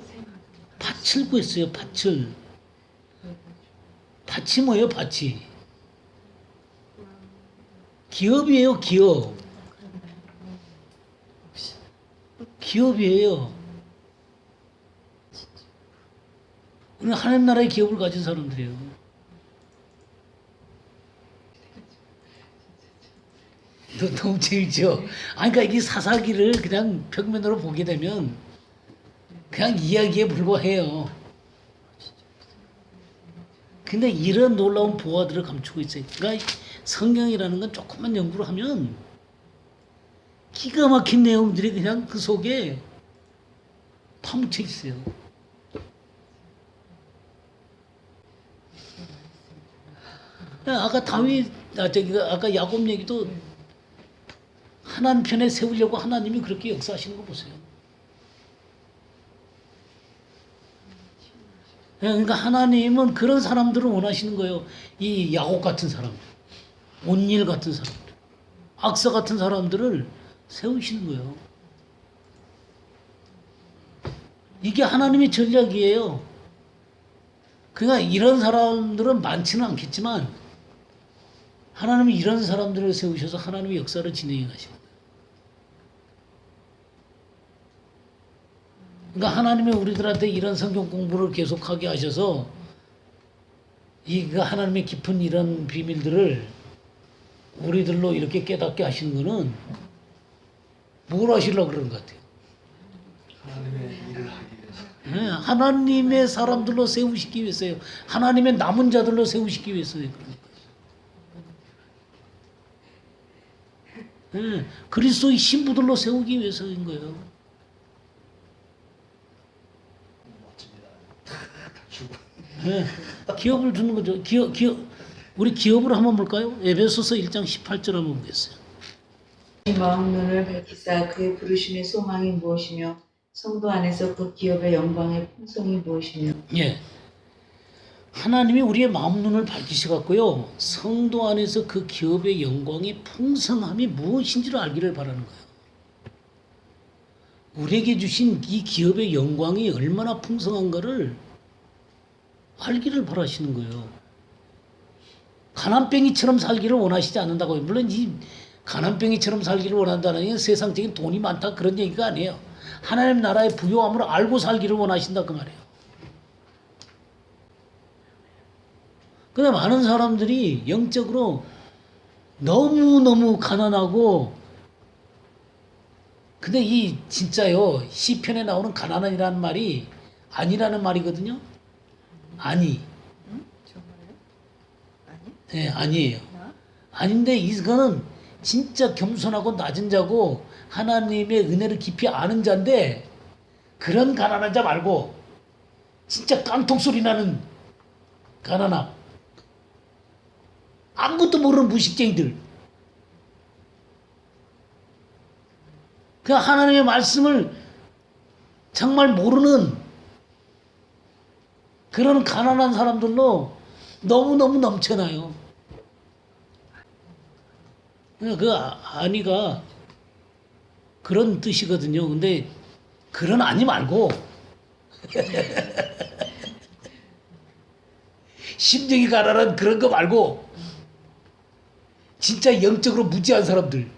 A: 밭을 구했어요. 밭을. 밭이 뭐예요? 밭이. 기업이에요. 기업. 기업이에요. 우리는 하나님 나라의 기업을 가진 사람들이에요. 너무 재밌죠? 그러니까 이 사사기를 그냥 평면으로 보게 되면 그냥 이야기에 불과해요. 근데 이런 놀라운 보화들을 감추고 있어요. 그러니까 성경이라는 건 조금만 연구를 하면 기가 막힌 내용들이 그냥 그 속에 파묻혀 있어요. 아까 아까 야곱 얘기도 하나님 편에 세우려고 하나님이 그렇게 역사하시는 거 보세요. 그러니까 하나님은 그런 사람들을 원하시는 거예요. 이 야곱 같은 사람들, 온일 같은 사람들, 악사 같은 사람들을 세우시는 거예요. 이게 하나님의 전략이에요. 그러니까 이런 사람들은 많지는 않겠지만 하나님이 이런 사람들을 세우셔서 하나님의 역사를 진행해 가시는 거예요. 그러니까 하나님이 우리들한테 이런 성경 공부를 계속하게 하셔서 이 하나님의 깊은 이런 비밀들을 우리들로 이렇게 깨닫게 하시는 거는 뭘 하시려고 그러는 것 같아요.
B: 하나님의 일을 하기 위해서.
A: 예, 하나님의 사람들로 세우시기 위해서요. 하나님의 남은 자들로 세우시기 위해서요. 예, 그리스도의 신부들로 세우기 위해서인 거예요.
B: 멋집니다. 주고.
A: 예, 기업을 주는 거죠. 우리 기업을 한번 볼까요? 에베소서 1장 18절 한번 보겠어요.
C: 마음 눈을 밝히사 그의 부르심의 소망이 무엇이며 성도 안에서 그 기업의 영광의 풍성이 무엇이며.
A: 예. 하나님이 우리의 마음 눈을 밝히셔갖고요. 성도 안에서 그 기업의 영광의 풍성함이 무엇인지를 알기를 바라는 거예요. 우리에게 주신 이 기업의 영광이 얼마나 풍성한가를 알기를 바라시는 거예요. 가난뱅이처럼 살기를 원하시지 않는다고요. 물론 이 가난뱅이처럼 살기를 원한다는 게 세상적인 돈이 많다 그런 얘기가 아니에요. 하나님 나라의 부요함을 알고 살기를 원하신다 그 말이에요. 근데 많은 사람들이 영적으로 너무너무 가난하고, 근데 이 진짜요 시편에 나오는 가난이라는 말이 아니라는 말이거든요. 아니.
F: 정말요? 아니?
A: 네, 아니에요.
F: 나?
A: 아닌데 이거는 진짜 겸손하고 낮은 자고 하나님의 은혜를 깊이 아는 자인데, 그런 가난한 자 말고 진짜 깡통 소리 나는 가난함. 아무것도 모르는 무식쟁이들. 그 하나님의 말씀을 정말 모르는 그런 가난한 사람들로 너무너무 넘쳐나요. 그 아니가 그런 뜻이거든요. 근데 그런 아니 말고 심정이 가난한 그런 거 말고 진짜 영적으로 무지한 사람들.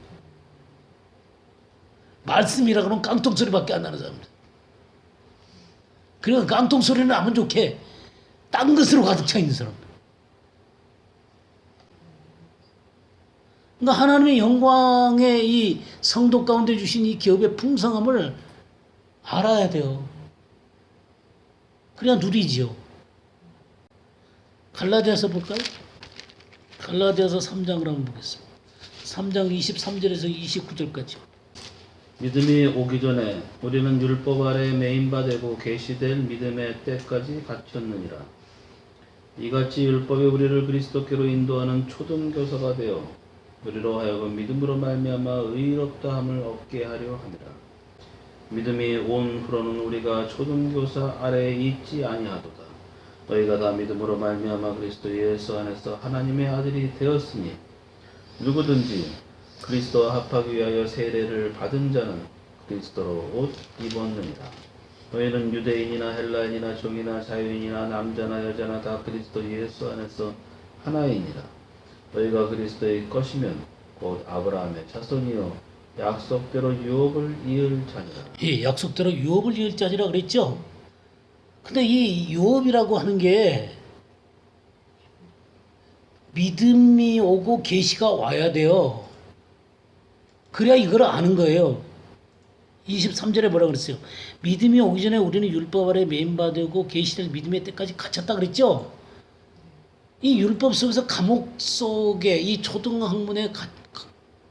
A: 말씀이라 그러면 깡통 소리밖에 안 나는 사람들. 그리고 깡통 소리는 나면 좋게 딴 것으로 가득 차 있는 사람들. 그러니까 하나님의 영광의 이 성도 가운데 주신 이 기업의 풍성함을 알아야 돼요. 그래야 누리지요. 갈라디아서 볼까요? 갈라디아서 3장을 한번 보겠습니다. 3장 23절에서 29절까지요.
D: 믿음이 오기 전에 우리는 율법 아래 매인바 되고 계시될 믿음의 때까지 갇혔느니라. 이같이 율법이 우리를 그리스도께로 인도하는 초등교사가 되어 우리로 하여금 믿음으로 말미암아 의롭다함을 얻게 하려 함이라. 믿음이 온 후로는 우리가 초등교사 아래에 있지 아니하도다. 너희가 다 믿음으로 말미암아 그리스도 예수 안에서 하나님의 아들이 되었으니 누구든지 그리스도와 합하기 위하여 세례를 받은 자는 그리스도로 옷 입었느니라. 너희는 유대인이나 헬라인이나 종이나 자유인이나 남자나 여자나 다 그리스도 예수 안에서 하나이니라. 너희가 그리스도의 것이면 곧 아브라함의 자손이요 약속대로 유업을 이을 자니라.
A: 예, 약속대로 유업을 이을 자니라 그랬죠. 근데 이 유업이라고 하는 게 믿음이 오고 계시가 와야 돼요. 그래야 이걸 아는 거예요. 23절에 뭐라 그랬어요? 믿음이 오기 전에 우리는 율법 아래 매인바되고 계시될 믿음의 때까지 갇혔다 그랬죠. 이 율법 속에서 감옥 속에 이 초등학문의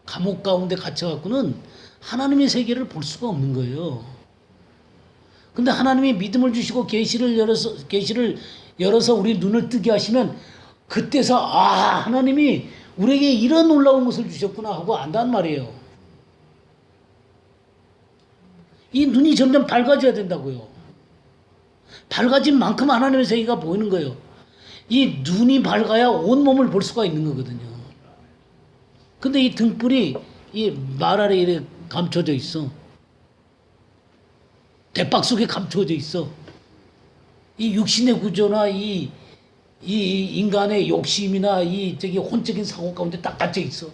A: 감옥 가운데 갇혀갖고는 하나님의 세계를 볼 수가 없는 거예요. 근데 하나님이 믿음을 주시고 계시를 열어서 우리 눈을 뜨게 하시면 그때서 하나님이 우리에게 이런 놀라운 것을 주셨구나 하고 안단 말이에요. 이 눈이 점점 밝아져야 된다고요. 밝아진 만큼 하나님의 세계가 보이는 거예요. 이 눈이 밝아야 온몸을 볼 수가 있는 거거든요. 근데 이 등불이 이 말 아래 이렇게 감춰져 있어. 대박 속에 감춰져 있어. 이 육신의 구조나 이 인간의 욕심이나 저기 혼적인 상호 가운데 딱 갇혀 있어.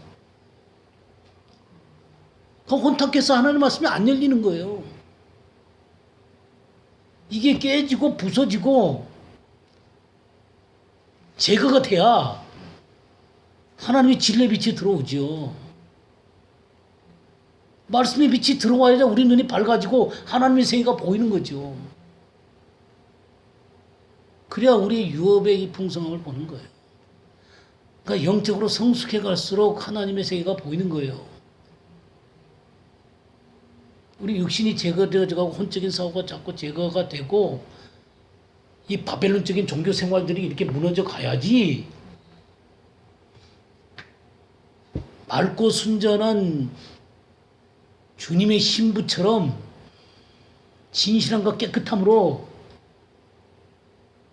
A: 그 혼탁해서 하나님 말씀이 안 열리는 거예요. 이게 깨지고 부서지고 제거가 돼야 하나님의 진리의 빛이 들어오죠. 말씀의 빛이 들어와야 우리 눈이 밝아지고 하나님의 세계가 보이는 거죠. 그래야 우리의 유업의 이 풍성함을 보는 거예요. 그러니까 영적으로 성숙해 갈수록 하나님의 세계가 보이는 거예요. 우리 육신이 제거되어져 가고 혼적인 사고가 자꾸 제거가 되고 이 바벨론적인 종교 생활들이 이렇게 무너져 가야지 맑고 순전한 주님의 신부처럼 진실함과 깨끗함으로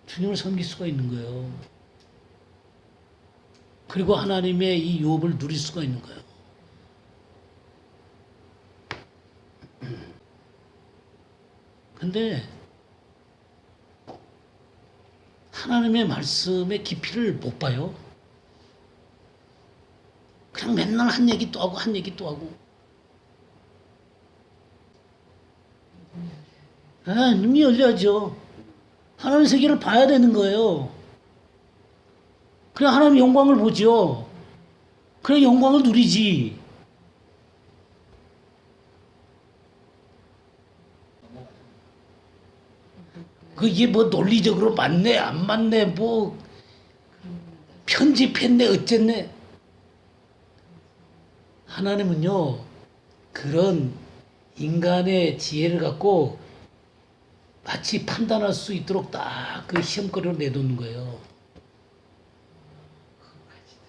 A: 주님을 섬길 수가 있는 거예요. 그리고 하나님의 이 유업을 누릴 수가 있는 거예요. 근데 하나님의 말씀의 깊이를 못 봐요. 그냥 맨날 한 얘기 또 하고 한 얘기 또 하고. 눈이 열려야죠. 하나님의 세계를 봐야 되는 거예요. 그래 하나님의 영광을 보죠. 그래 영광을 누리지. 그게 뭐 논리적으로 맞네 안 맞네 뭐 편집했네 어쨌네. 하나님은요 그런 인간의 지혜를 갖고 마치 판단할 수 있도록 딱 그 시험거리로 내놓는 거예요.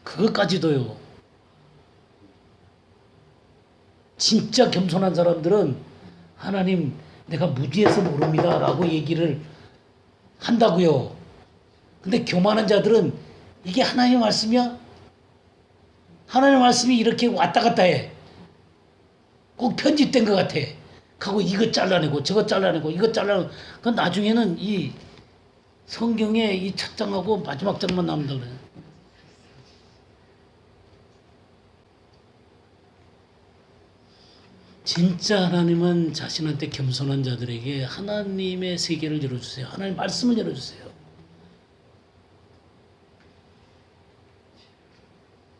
A: 그것까지도요. 진짜 겸손한 사람들은 하나님 내가 무지해서 모릅니다 라고 얘기를 한다고요. 근데 교만한 자들은 이게 하나님의 말씀이야? 하나님의 말씀이 이렇게 왔다 갔다 해. 꼭 편집된 것 같아. 하고 이거 잘라내고 저거 잘라내고 이거 잘라내고 그 나중에는 이 성경의 이 첫 장하고 마지막 장만 남는다 그래요. 진짜 하나님은 자신한테 겸손한 자들에게 하나님의 세계를 열어주세요. 하나님의 말씀을 열어주세요.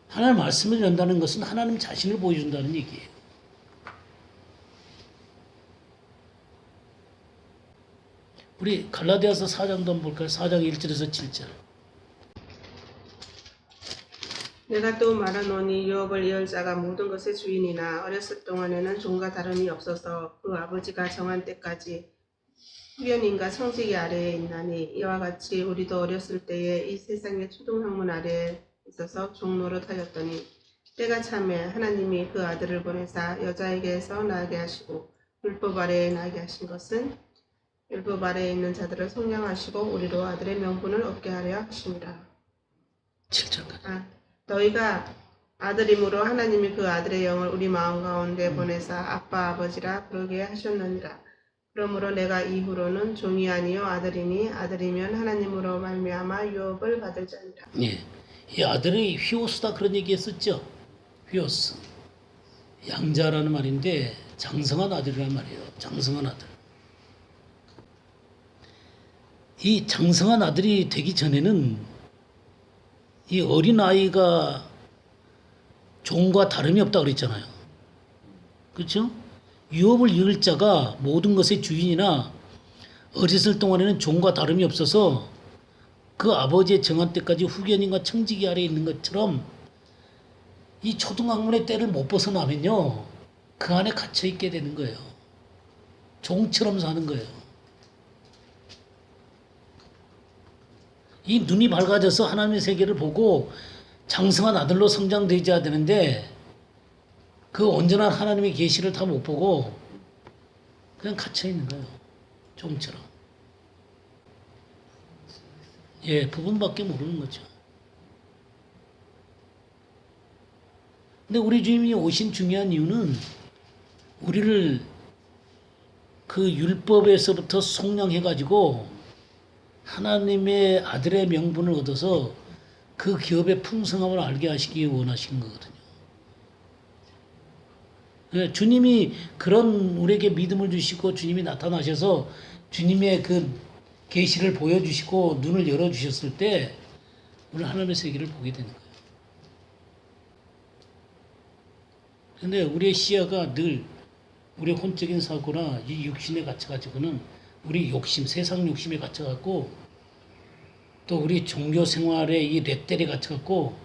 A: 하나님의 말씀을 연다는 것은 하나님 자신을 보여준다는 얘기예요. 우리 갈라디아서 4장도 한번 볼까요? 4장 1절에서 7절.
E: 내가 또 말하노니 유업을 이을 자가 모든 것의 주인이나 어렸을 동안에는 종과 다름이 없어서 그 아버지가 정한 때까지 후견인과 청지기 아래에 있나니 이와 같이 우리도 어렸을 때에 이 세상의 초등학문 아래에 있어서 종노릇하였더니 때가 차매 하나님이 그 아들을 보내사 여자에게서 나게 하시고 율법 아래에 나게 하신 것은 율법 아래에 있는 자들을 속량하시고 우리로 아들의 명분을 얻게 하려 하심이라.
A: 7절까지.
E: 너희가 아들임으로 하나님이 그 아들의 영을 우리 마음 가운데 보내사 아빠 아버지라 부르게 하셨느니라. 그러므로 내가 이후로는 종이 아니요 아들이니 아들이면 하나님으로 말미암아 유업을 받을 자니라.
A: 예, 이 아들이 휘오스다 그런 얘기했었죠. 휘오스, 양자라는 말인데 장성한 아들이란 말이에요. 장성한 아들. 이 장성한 아들이 되기 전에는 이 어린 아이가 종과 다름이 없다 그랬잖아요. 그렇죠? 유업을 이을 자가 모든 것의 주인이나 어렸을 동안에는 종과 다름이 없어서 그 아버지의 정한 때까지 후견인과 청지기 아래에 있는 것처럼 이 초등학문의 때를 못 벗어나면요 그 안에 갇혀 있게 되는 거예요. 종처럼 사는 거예요. 이 눈이 밝아져서 하나님의 세계를 보고 장성한 아들로 성장되어야 되는데 그 온전한 하나님의 계시를 다 못 보고 그냥 갇혀 있는 거예요. 종처럼. 예, 부분밖에 모르는 거죠. 근데 우리 주님이 오신 중요한 이유는 우리를 그 율법에서부터 속량해가지고 하나님의 아들의 명분을 얻어서 그 기업의 풍성함을 알게 하시기 원하신 거거든요. 주님이 그런 우리에게 믿음을 주시고 주님이 나타나셔서 주님의 그 계시를 보여주시고 눈을 열어주셨을 때 우리 하나님의 세계를 보게 되는 거예요. 근데 우리의 시야가 늘 우리의 혼적인 사고나 이 육신에 갇혀가지고는 우리 욕심, 세상 욕심에 갇혀갖고 또 우리 종교 생활의 이 렛들에 갇혀갖고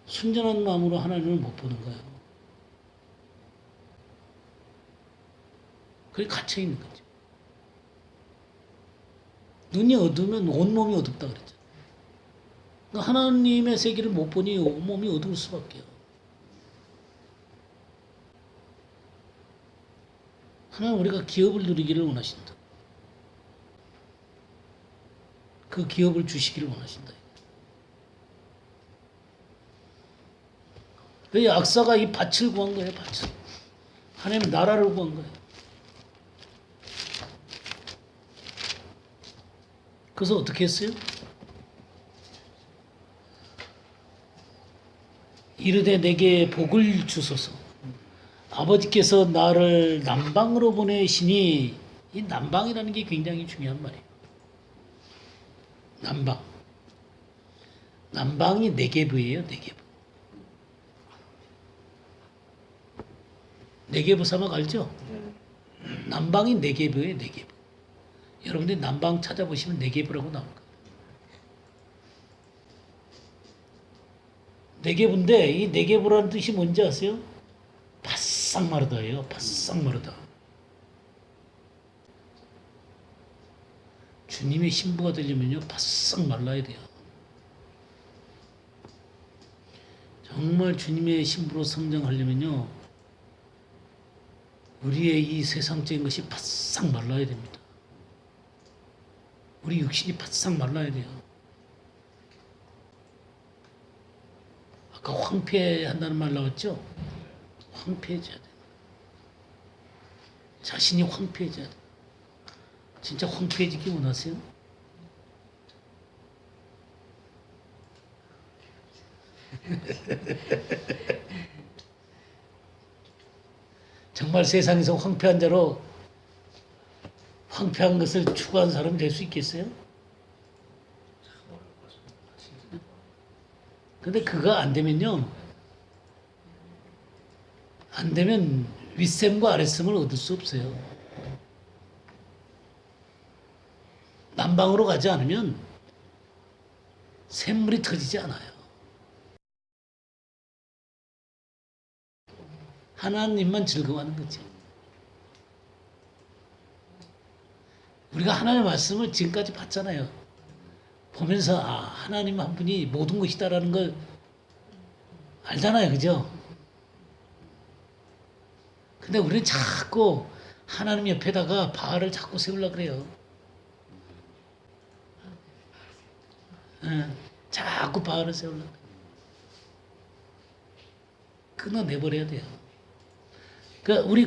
A: 순전한 마음으로 하나님을 못 보는 거예요. 그게 갇혀 있는 거죠. 눈이 어두우면 온몸이 어둡다 그랬죠. 하나님의 세계를 못 보니 온몸이 어두울 수밖에요. 하나님 우리가 기업을 누리기를 원하신다. 그 기업을 주시기를 원하신다. 왜 악사가 이 밭을 구한 거예요? 밭을. 하나님 나라를 구한 거예요. 그래서 어떻게 했어요? 이르되 내게 복을 주소서. 아버지께서 나를 남방으로 보내시니 이 남방이라는 게 굉장히 중요한 말이에요. 남방. 남방이 네게브예요. 네게브. 네게브 사막 알죠? 남방이 네게브예요. 네게브. 여러분들이 남방 찾아보시면 네게브라고 나올 거예요. 네게브인데 이 네게브라는 뜻이 뭔지 아세요? 바싹 마르다예요. 바싹 마르다. 주님의 신부가 되려면요 바싹 말라야 돼요. 정말 주님의 신부로 성장하려면요 우리의 이 세상적인 것이 바싹 말라야 됩니다. 우리 육신이 바싹 말라야 돼요. 아까 황폐한다는 말 나왔죠? 황폐해져야 돼. 자신이 황폐해져야 돼. 진짜 황폐해지기 원하세요? 정말 세상에서 황폐한 자로 황폐한 것을 추구한 사람 될 수 있겠어요? 근데 그거 안 되면요. 안 되면 윗셈과 아랫셈을 얻을 수 없어요. 남방으로 가지 않으면 샘물이 터지지 않아요. 하나님만 즐거워하는 거지. 우리가 하나님의 말씀을 지금까지 봤잖아요. 보면서 하나님 한 분이 모든 것이다라는 걸 알잖아요. 그죠? 근데 우리는 자꾸 하나님 옆에다가 바알을 자꾸 세우려고 그래요. 자꾸 바알을 세우려고. 끊어내버려야 돼요. 우리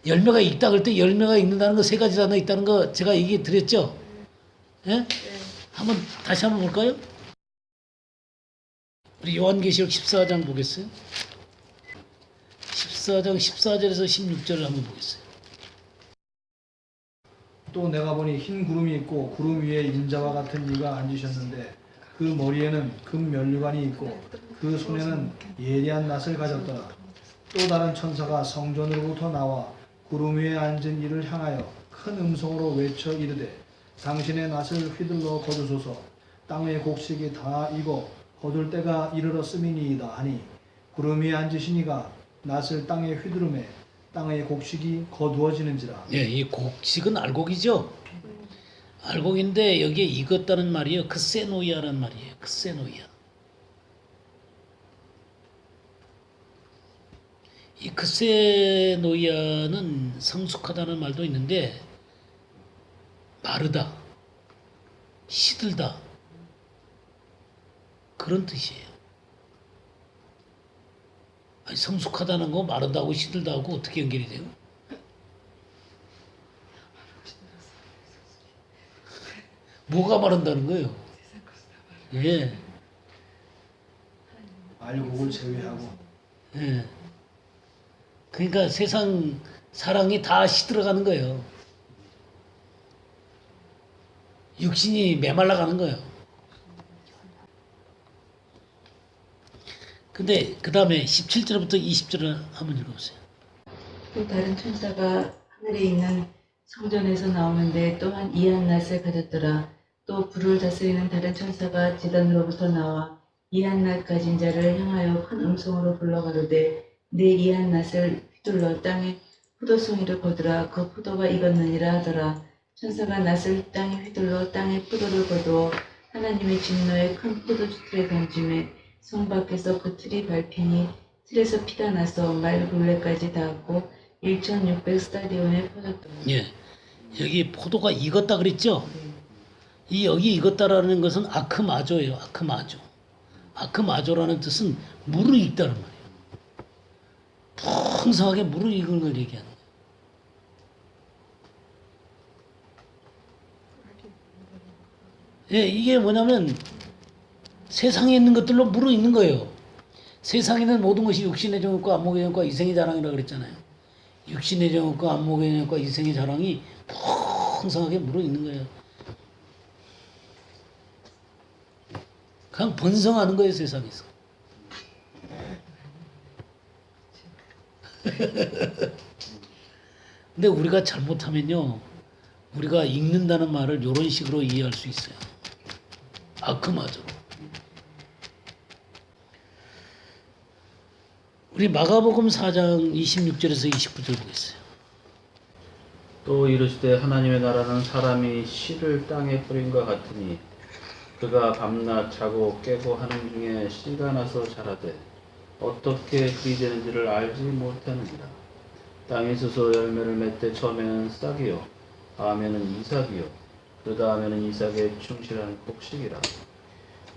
A: 열매가 익다 그럴 때 열매가 익는다는 거 세 가지 단어 있다는 거 제가 얘기 드렸죠? 예? 한번 다시 한번 볼까요? 우리 요한계시록 14장 보겠어요? 14장 14절에서 16절을 한번 보겠어요.
B: 또 내가 보니 흰 구름이 있고 구름 위에 인자와 같은 이가 앉으셨는데 그 머리에는 금 면류관이 있고 그 손에는 예리한 낫을 가졌더라. 또 다른 천사가 성전으로부터 나와 구름 위에 앉은 이를 향하여 큰 음성으로 외쳐 이르되 당신의 낫을 휘둘러 거두소서. 땅의 곡식이 다 익어 거둘 때가 이르렀음이니이다 하니 구름 위에 앉으신 이가 낫을 땅에 휘두르매 땅의 곡식이 거두어지는지라.
A: 예, 이 곡식은 알곡이죠. 알곡인데 여기에 익었다는 말이에요. 크세노이아라는 말이에요. 크세노이아. 이 크세노이아는 성숙하다는 말도 있는데 마르다, 시들다 그런 뜻이에요. 아니, 성숙하다는 거 마르다고 시들다고 어떻게 연결이 돼요? 뭐가 마른다는 거예요? 예.
B: 알곡을 제외하고
A: 예. 그러니까 세상 사랑이 다 시들어가는 거예요. 육신이 메말라가는 거예요. 근데 그 다음에 17절부터 20절을 한번 읽어보세요.
C: 또 다른 천사가 하늘에 있는 성전에서 나오는데 또한 이한낫을 가졌더라. 또 불을 다스리는 다른 천사가 지단으로부터 나와 이한낫 가진 자를 향하여 큰 음성으로 불러 가로되 내 이한낫을 휘둘러 땅에 포도송이를 거두라. 그 포도가 익었느니라 하더라. 천사가 낫을 땅에 휘둘러 땅에 포도를 거두어 하나님의 진노의 큰 포도주 틀에 던짐에 성 밖에서 그 틀이 밟히니 틀에서 피가 나서 말 굴레까지 닿았고 1600스타디온에 퍼졌더라.
A: 예, 여기 포도가 익었다 그랬죠? 이 여기 익었다라는 것은 아크마조예요. 아크마조. 아크마조라는 뜻은 물을 익다는 말이에요. 풍성하게 물을 익은 걸 얘기하는 거예요. 예, 이게 뭐냐면 세상에 있는 것들로 물을 익는 거예요. 세상에 있는 모든 것이 육신의 정욕과 안목의 정욕과 이생의 자랑이라고 그랬잖아요. 육신의 정욕과 안목의 정욕과 이생의 자랑이 풍성하게 물을 익는 거예요. 그냥 번성하는 거예요, 세상에서. 근데 우리가 잘못하면요, 우리가 읽는다는 말을 이런 식으로 이해할 수 있어요. 아크마죠. 우리 마가복음 4장 26절에서 29절 보겠어요.
D: 또 이르시되 하나님의 나라는 사람이 씨를 땅에 뿌린과 같으니 그가 밤낮 자고 깨고 하는 중에 씨가 나서 자라되 어떻게 그리 되는지를 알지 못하느니라. 땅에 서서 열매를 맺되 처음에는 싹이요 다음에는 이삭이요 그 다음에는 이삭의 충실한 곡식이라.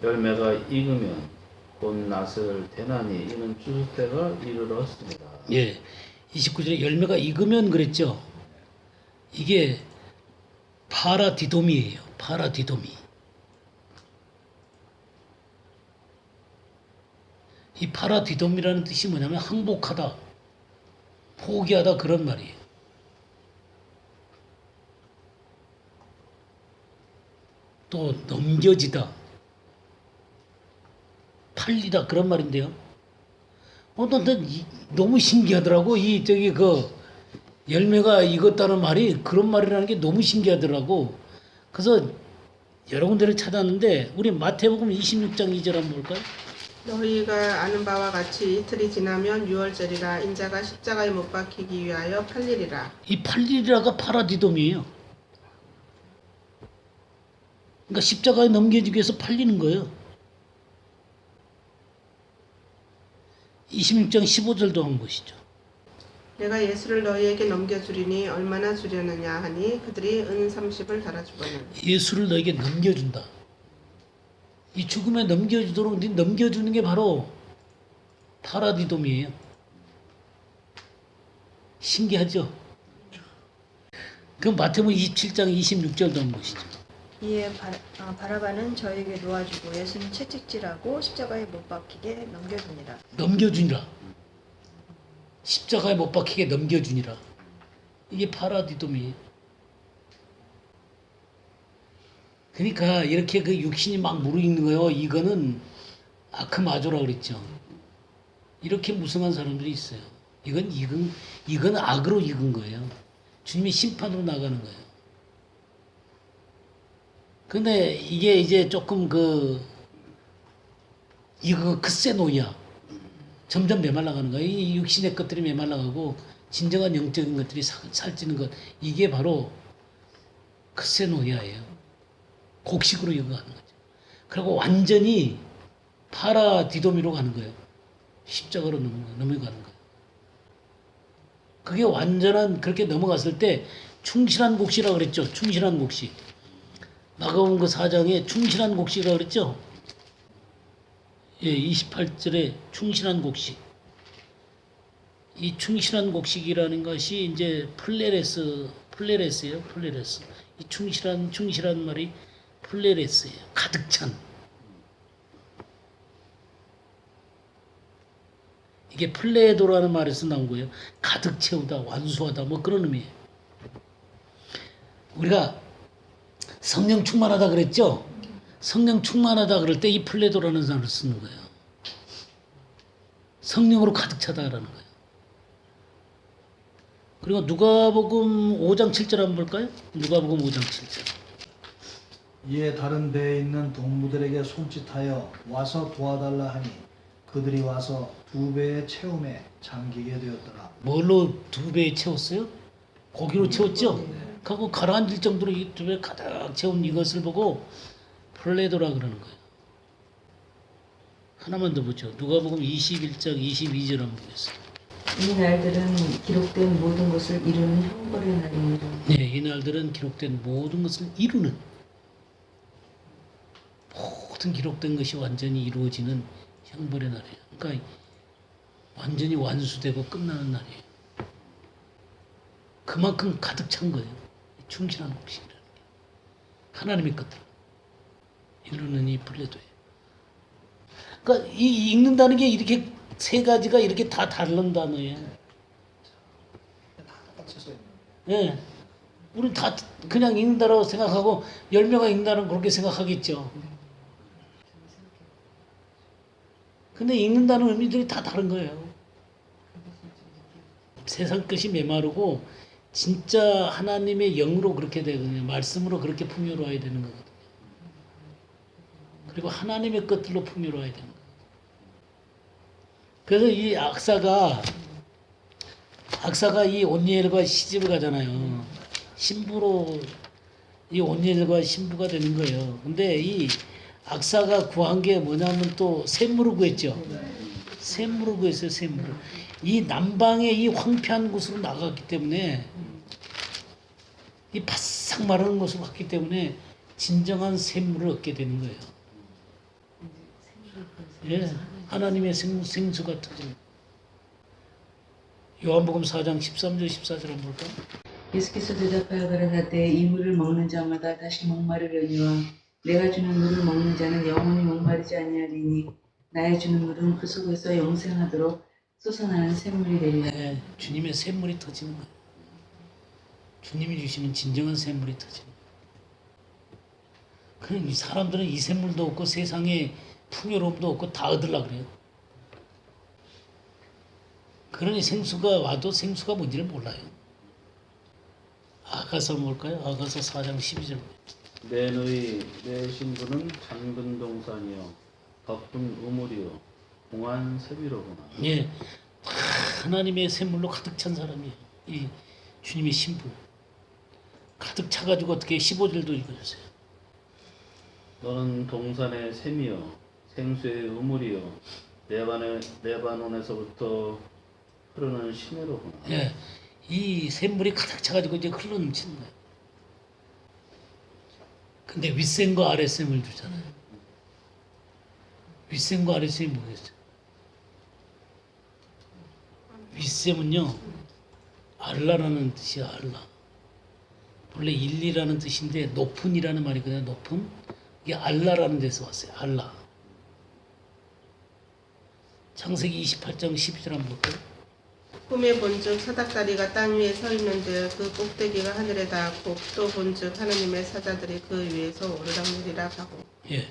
D: 열매가 익으면 곧 낫을 대나니 이는 추수 때가 이르렀습니다.
A: 예, 29절에 열매가 익으면 그랬죠. 이게 파라디돔이에요. 파라디돔이. 이 파라디돔이라는 뜻이 뭐냐면 항복하다, 포기하다 그런 말이에요. 또 넘겨지다, 팔리다 그런 말인데요. 너무 신기하더라고. 이 저기 그 열매가 익었다는 말이 그런 말이라는 게 너무 신기하더라고. 그래서 여러 군데를 찾았는데 우리 마태복음 26장 2절 한번 볼까요?
E: 너희가 아는 바와 같이 이틀이 지나면 유월절이라 인자가 십자가에 못 박히기 위하여 팔리리라.
A: 이 팔리리라가 파라디돔이에요. 그러니까 십자가에 넘겨지기 위해서 팔리는 거예요. 26장 15절도 한번 보시죠.
E: 내가 예수를 너희에게 넘겨주리니 얼마나 주려느냐 하니 그들이 은 30을 달아주거늘.
A: 예수를 너에게 넘겨준다. 이 죽음에 넘겨주도록 넘겨주는 게 바로 파라디돔이에요. 신기하죠? 그럼 마태복음 27장 26절도 한번 보시죠.
F: 이에 바라바는 저에게 놓아주고 예수는 채찍질하고 십자가에 못 박히게 넘겨주니라.
A: 넘겨주니라. 십자가에 못 박히게 넘겨주니라. 이게 파라디돔이에요. 그러니까 이렇게 그 육신이 막 무르익는 거예요. 이거는 아크마조라고 그랬죠. 이렇게 무성한 사람들이 있어요. 이건 악으로 익은 거예요. 주님이 심판으로 나가는 거예요. 근데 이게 이제 조금 이거 크세노이야. 점점 메말라가는 거예요. 이 육신의 것들이 메말라가고 진정한 영적인 것들이 살찌는 것. 이게 바로 크세노이아예요. 곡식으로 이어가는 거죠. 그리고 완전히 파라디도미로 가는 거예요. 십자가로 넘어가는 거예요. 그게 완전한 그렇게 넘어갔을 때 충실한 곡식이라고 그랬죠. 충실한 곡식. 마가복음 그 4장에 충실한 곡식이라고 그랬죠. 예, 28절에 충실한 곡식. 이 충실한 곡식이라는 것이 이제 플레레스예요. 플레레스. 이 충실한 말이 플레레스예요. 가득 찬. 이게 플레도라는 말에서 나온 거예요. 가득 채우다, 완수하다, 뭐 그런 의미예요. 우리가 성령 충만하다 그랬죠? 성령 충만하다 그럴 때 이 플레도라는 단어를 쓰는 거예요. 성령으로 가득 차다라는 거예요. 그리고 누가복음 5장 7절 한번 볼까요? 누가복음 5장 7절.
B: 이에 다른 배에 있는 동무들에게 손짓하여 와서 도와달라 하니 그들이 와서 2배의 채움에 잠기게 되었더라.
A: 뭘로 2배 채웠어요? 고기로 채웠죠? 그리고 가라앉을 정도로 이 2배 가득 채운 이것을 보고 플레도라 그러는 거예요. 하나만 더 보죠. 누가복음 21장 22절 한번 보겠습니다.
C: 이 날들은 기록된 모든 것을 이루는 형벌의 날이니라.
A: 네, 이 날들은 기록된 모든 것을 이루는, 모든 기록된 것이 완전히 이루어지는 형벌의 날이에요. 그러니까 완전히 완수되고 끝나는 날이에요. 그만큼 가득 찬 거예요. 충실한 곡식이라는 게. 하나님의 것들 이루는 이 플레도예요. 그러니까 이 읽는다는 게 이렇게 세 가지가 이렇게 다 다른 단어예요.
B: 똑같이 써 있는
A: 예. 우리 다 그냥 읽는다라고 생각하고 10명이 읽는다는 그렇게 생각하겠죠. 근데 읽는다는 의미들이 다 다른 거예요. 세상 끝이 메마르고 진짜 하나님의 영으로 그렇게 되거든요. 말씀으로 그렇게 풍요로워야 되는 거거든요. 그리고 하나님의 것들로 풍요로워야 되는 거예요. 그래서 이 악사가 이 온니엘과 시집을 가잖아요. 신부로 이 온니엘과 신부가 되는 거예요. 근데 이 악사가 구한 게 뭐냐면 또 샘물을 구했죠. 샘물을 구했어요. 샘물을. 이 남방의 이 황폐한 곳으로 나갔기 때문에 이 바싹 마르는 곳으로 갔기 때문에 진정한 샘물을 얻게 되는 거예요. 예, 하나님의 생수가 터집니다. 요한복음 4장 13절 14절 한번 볼까요?
C: 예수께서 대답하여 가라사대 이 물을 먹는 자마다 다시 목마르려니와 내가 주는 물을 먹는 자는 영원히 목마르지 아니하리니 나의 주는 물은 그 속에서 영생하도록 솟아나는 샘물이 되리라.
A: 예, 주님의 샘물이 터지는 거예요. 주님이 주시는 진정한 샘물이 터지는 거예요. 그럼 이 사람들은 이 샘물도 없고 세상에 풍요로움도 없고 다 얻으려고 그래요. 그러니 생수가 와도 생수가 뭔지를 몰라요. 아가서 뭘까요? 아가서 4장 12절.
D: 내 너희 내 신부는 작은 동산이요 덮은 우물이요 공한 샘이로구나.
A: 예, 하나님의 샘물로 가득 찬 사람이에요. 이 주님의 신부. 가득 차가지고 어떻게 15절도 읽어주세요.
D: 너는 동산의 샘이요 생수의 우물이요 레바논에서부터 흐르는 시내로구나.
A: 예, 이 샘물이 가득 차가지고 이제 흘러 넘치는 거예요. 근데 윗샘과 아랫샘을 주잖아요. 윗샘과 아랫샘이 뭐겠어요? 윗샘은요, 알라라는 뜻이야, 알라. 원래 일리라는 뜻인데 높은이라는 말이거든요. 높은. 이게 알라라는 데서 왔어요. 알라. 창세기 28장 12절 한번 볼까요?
E: 꿈에 본즉 사닥다리가 땅 위에 서 있는데 그 꼭대기가 하늘에 닿았고 또 본즉 하느님의 사자들이 그 위에서 오르락내리락 하고.
A: 예.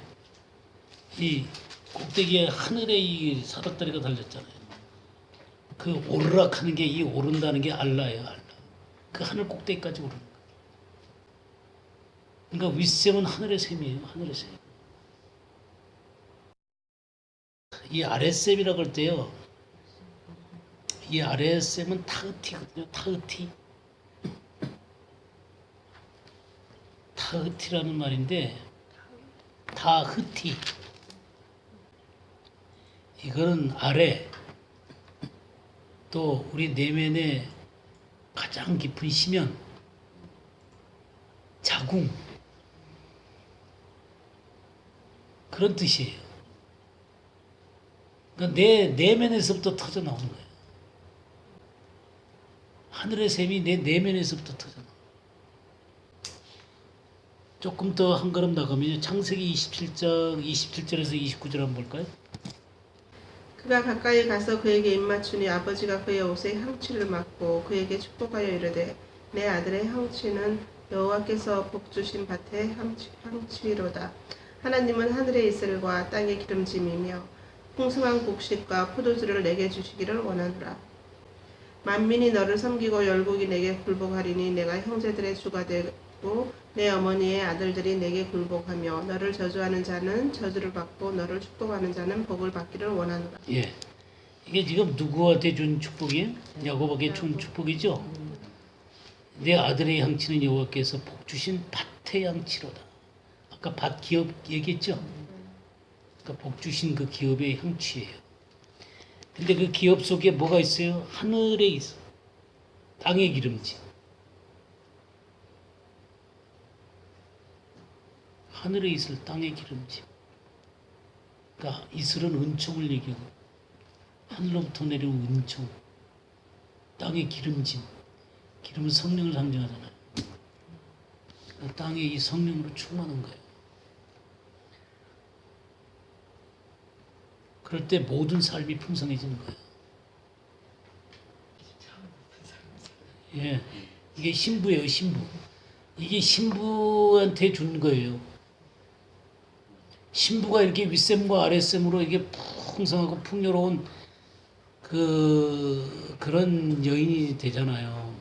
A: 이 꼭대기에 하늘에 이 사닥다리가 달렸잖아요. 그 오르락 하는 게 이 오른다는 게 알라예요, 알라. 그 하늘 꼭대기까지 오르는 거예요. 그러니까 윗샘은 하늘의 샘이에요, 하늘의 샘. 이 아랫샘이라고 할 때요. 이 아랫샘은 타흐티거든요. 타흐티. 타흐티라는 말인데 타흐티. 이거는 아래 또 우리 내면의 가장 깊은 심연 자궁 그런 뜻이에요. 그러니까 내 내면에서부터 터져 나오는 거예요. 하늘의 샘이 내 내면에서부터 터져 나와요. 조금 더 한 걸음 나가면 창세기 27장 27절에서 29절 한번 볼까요?
E: 그가 가까이 가서 그에게 입맞추니 아버지가 그의 옷에 향취를 맡고 그에게 축복하여 이르되 내 아들의 향취는 여호와께서 복 주신 밭의 향취로다. 하나님은 하늘의 이슬과 땅의 기름짐이며 풍성한 곡식과 포도주를 내게 주시기를 원하노라. 만민이 너를 섬기고 열국이 내게 굴복하리니 내가 형제들의 주가 되고 내 어머니의 아들들이 내게 굴복하며 너를 저주하는 자는 저주를 받고 너를 축복하는 자는 복을 받기를 원하노라.
A: 예. 이게 지금 누구한테 준 축복이에요? 야곱에게 준 축복이죠. 내 아들의 향치는 여호와께서 복 주신 밭의 향치로다. 아까 밭 기업 얘기했죠. 그러니까 복 주신 그 기업의 향취예요. 근데 그 기업 속에 뭐가 있어요? 하늘에 있어. 땅의 기름짐. 하늘에 있을 땅의 기름짐. 그러니까 이슬은 은총을 얘기하고 하늘로부터 내려온 은총. 땅의 기름짐. 기름은 성령을 상징하잖아요. 그러니까 땅에 이 성령으로 충만한 거예요. 그럴 때 모든 삶이 풍성해지는 거예요. 예, 이게 신부예요, 신부. 이게 신부한테 준 거예요. 신부가 이렇게 윗셈과 아랫셈으로 이게 풍성하고 풍요로운 그런 여인이 되잖아요.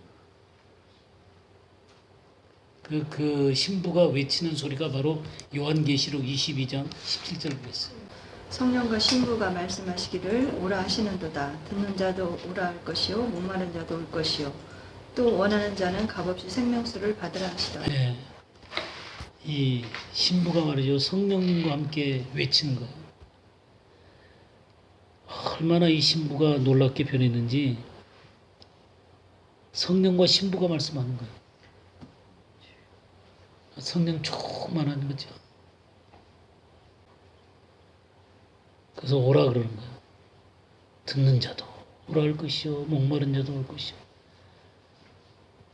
A: 그 신부가 외치는 소리가 바로 요한계시록 22장 17절 그랬어요.
F: 성령과 신부가 말씀하시기를 오라 하시는도다. 듣는 자도 오라 할 것이요 목마른 자도 올 것이요 또 원하는 자는 값없이 생명수를 받으라 하시더라.
A: 네. 이 신부가 말이죠. 성령님과 함께 외치는 거예요. 얼마나 이 신부가 놀랍게 변했는지 성령과 신부가 말씀하는 거예요. 성령 충만한 거죠. 그래서 오라 그러는 거예요. 듣는 자도 오라 할 것이요 목마른 자도 올 것이요.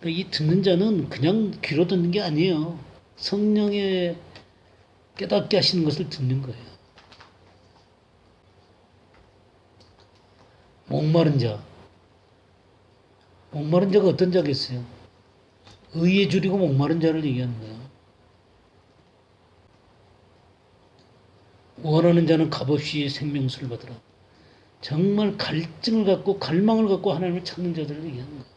A: 그러니까 이 듣는 자는 그냥 귀로 듣는 게 아니에요. 성령의 깨닫게 하시는 것을 듣는 거예요. 목마른 자. 목마른 자가 어떤 자겠어요? 의에 줄이고 목마른 자를 얘기하는 거예요. 원하는 자는 값없이 생명수를 받으라. 정말 갈증을 갖고 갈망을 갖고 하나님을 찾는 자들을 얘기하는 거예요.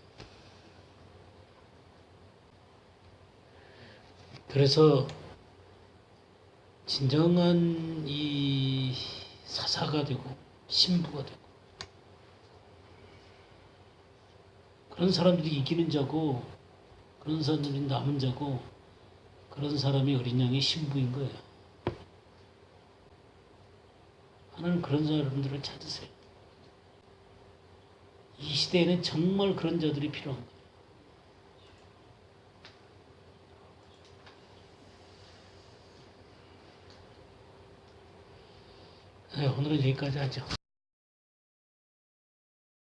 A: 그래서 진정한 이 사사가 되고 신부가 되고 그런 사람들이 이기는 자고 그런 사람들이 남은 자고 그런 사람이 어린 양의 신부인 거예요. 하나님 그런 사람들을 찾으세요. 이 시대에는 정말 그런 자들이 필요한 거예요. 네, 오늘은 여기까지 하죠.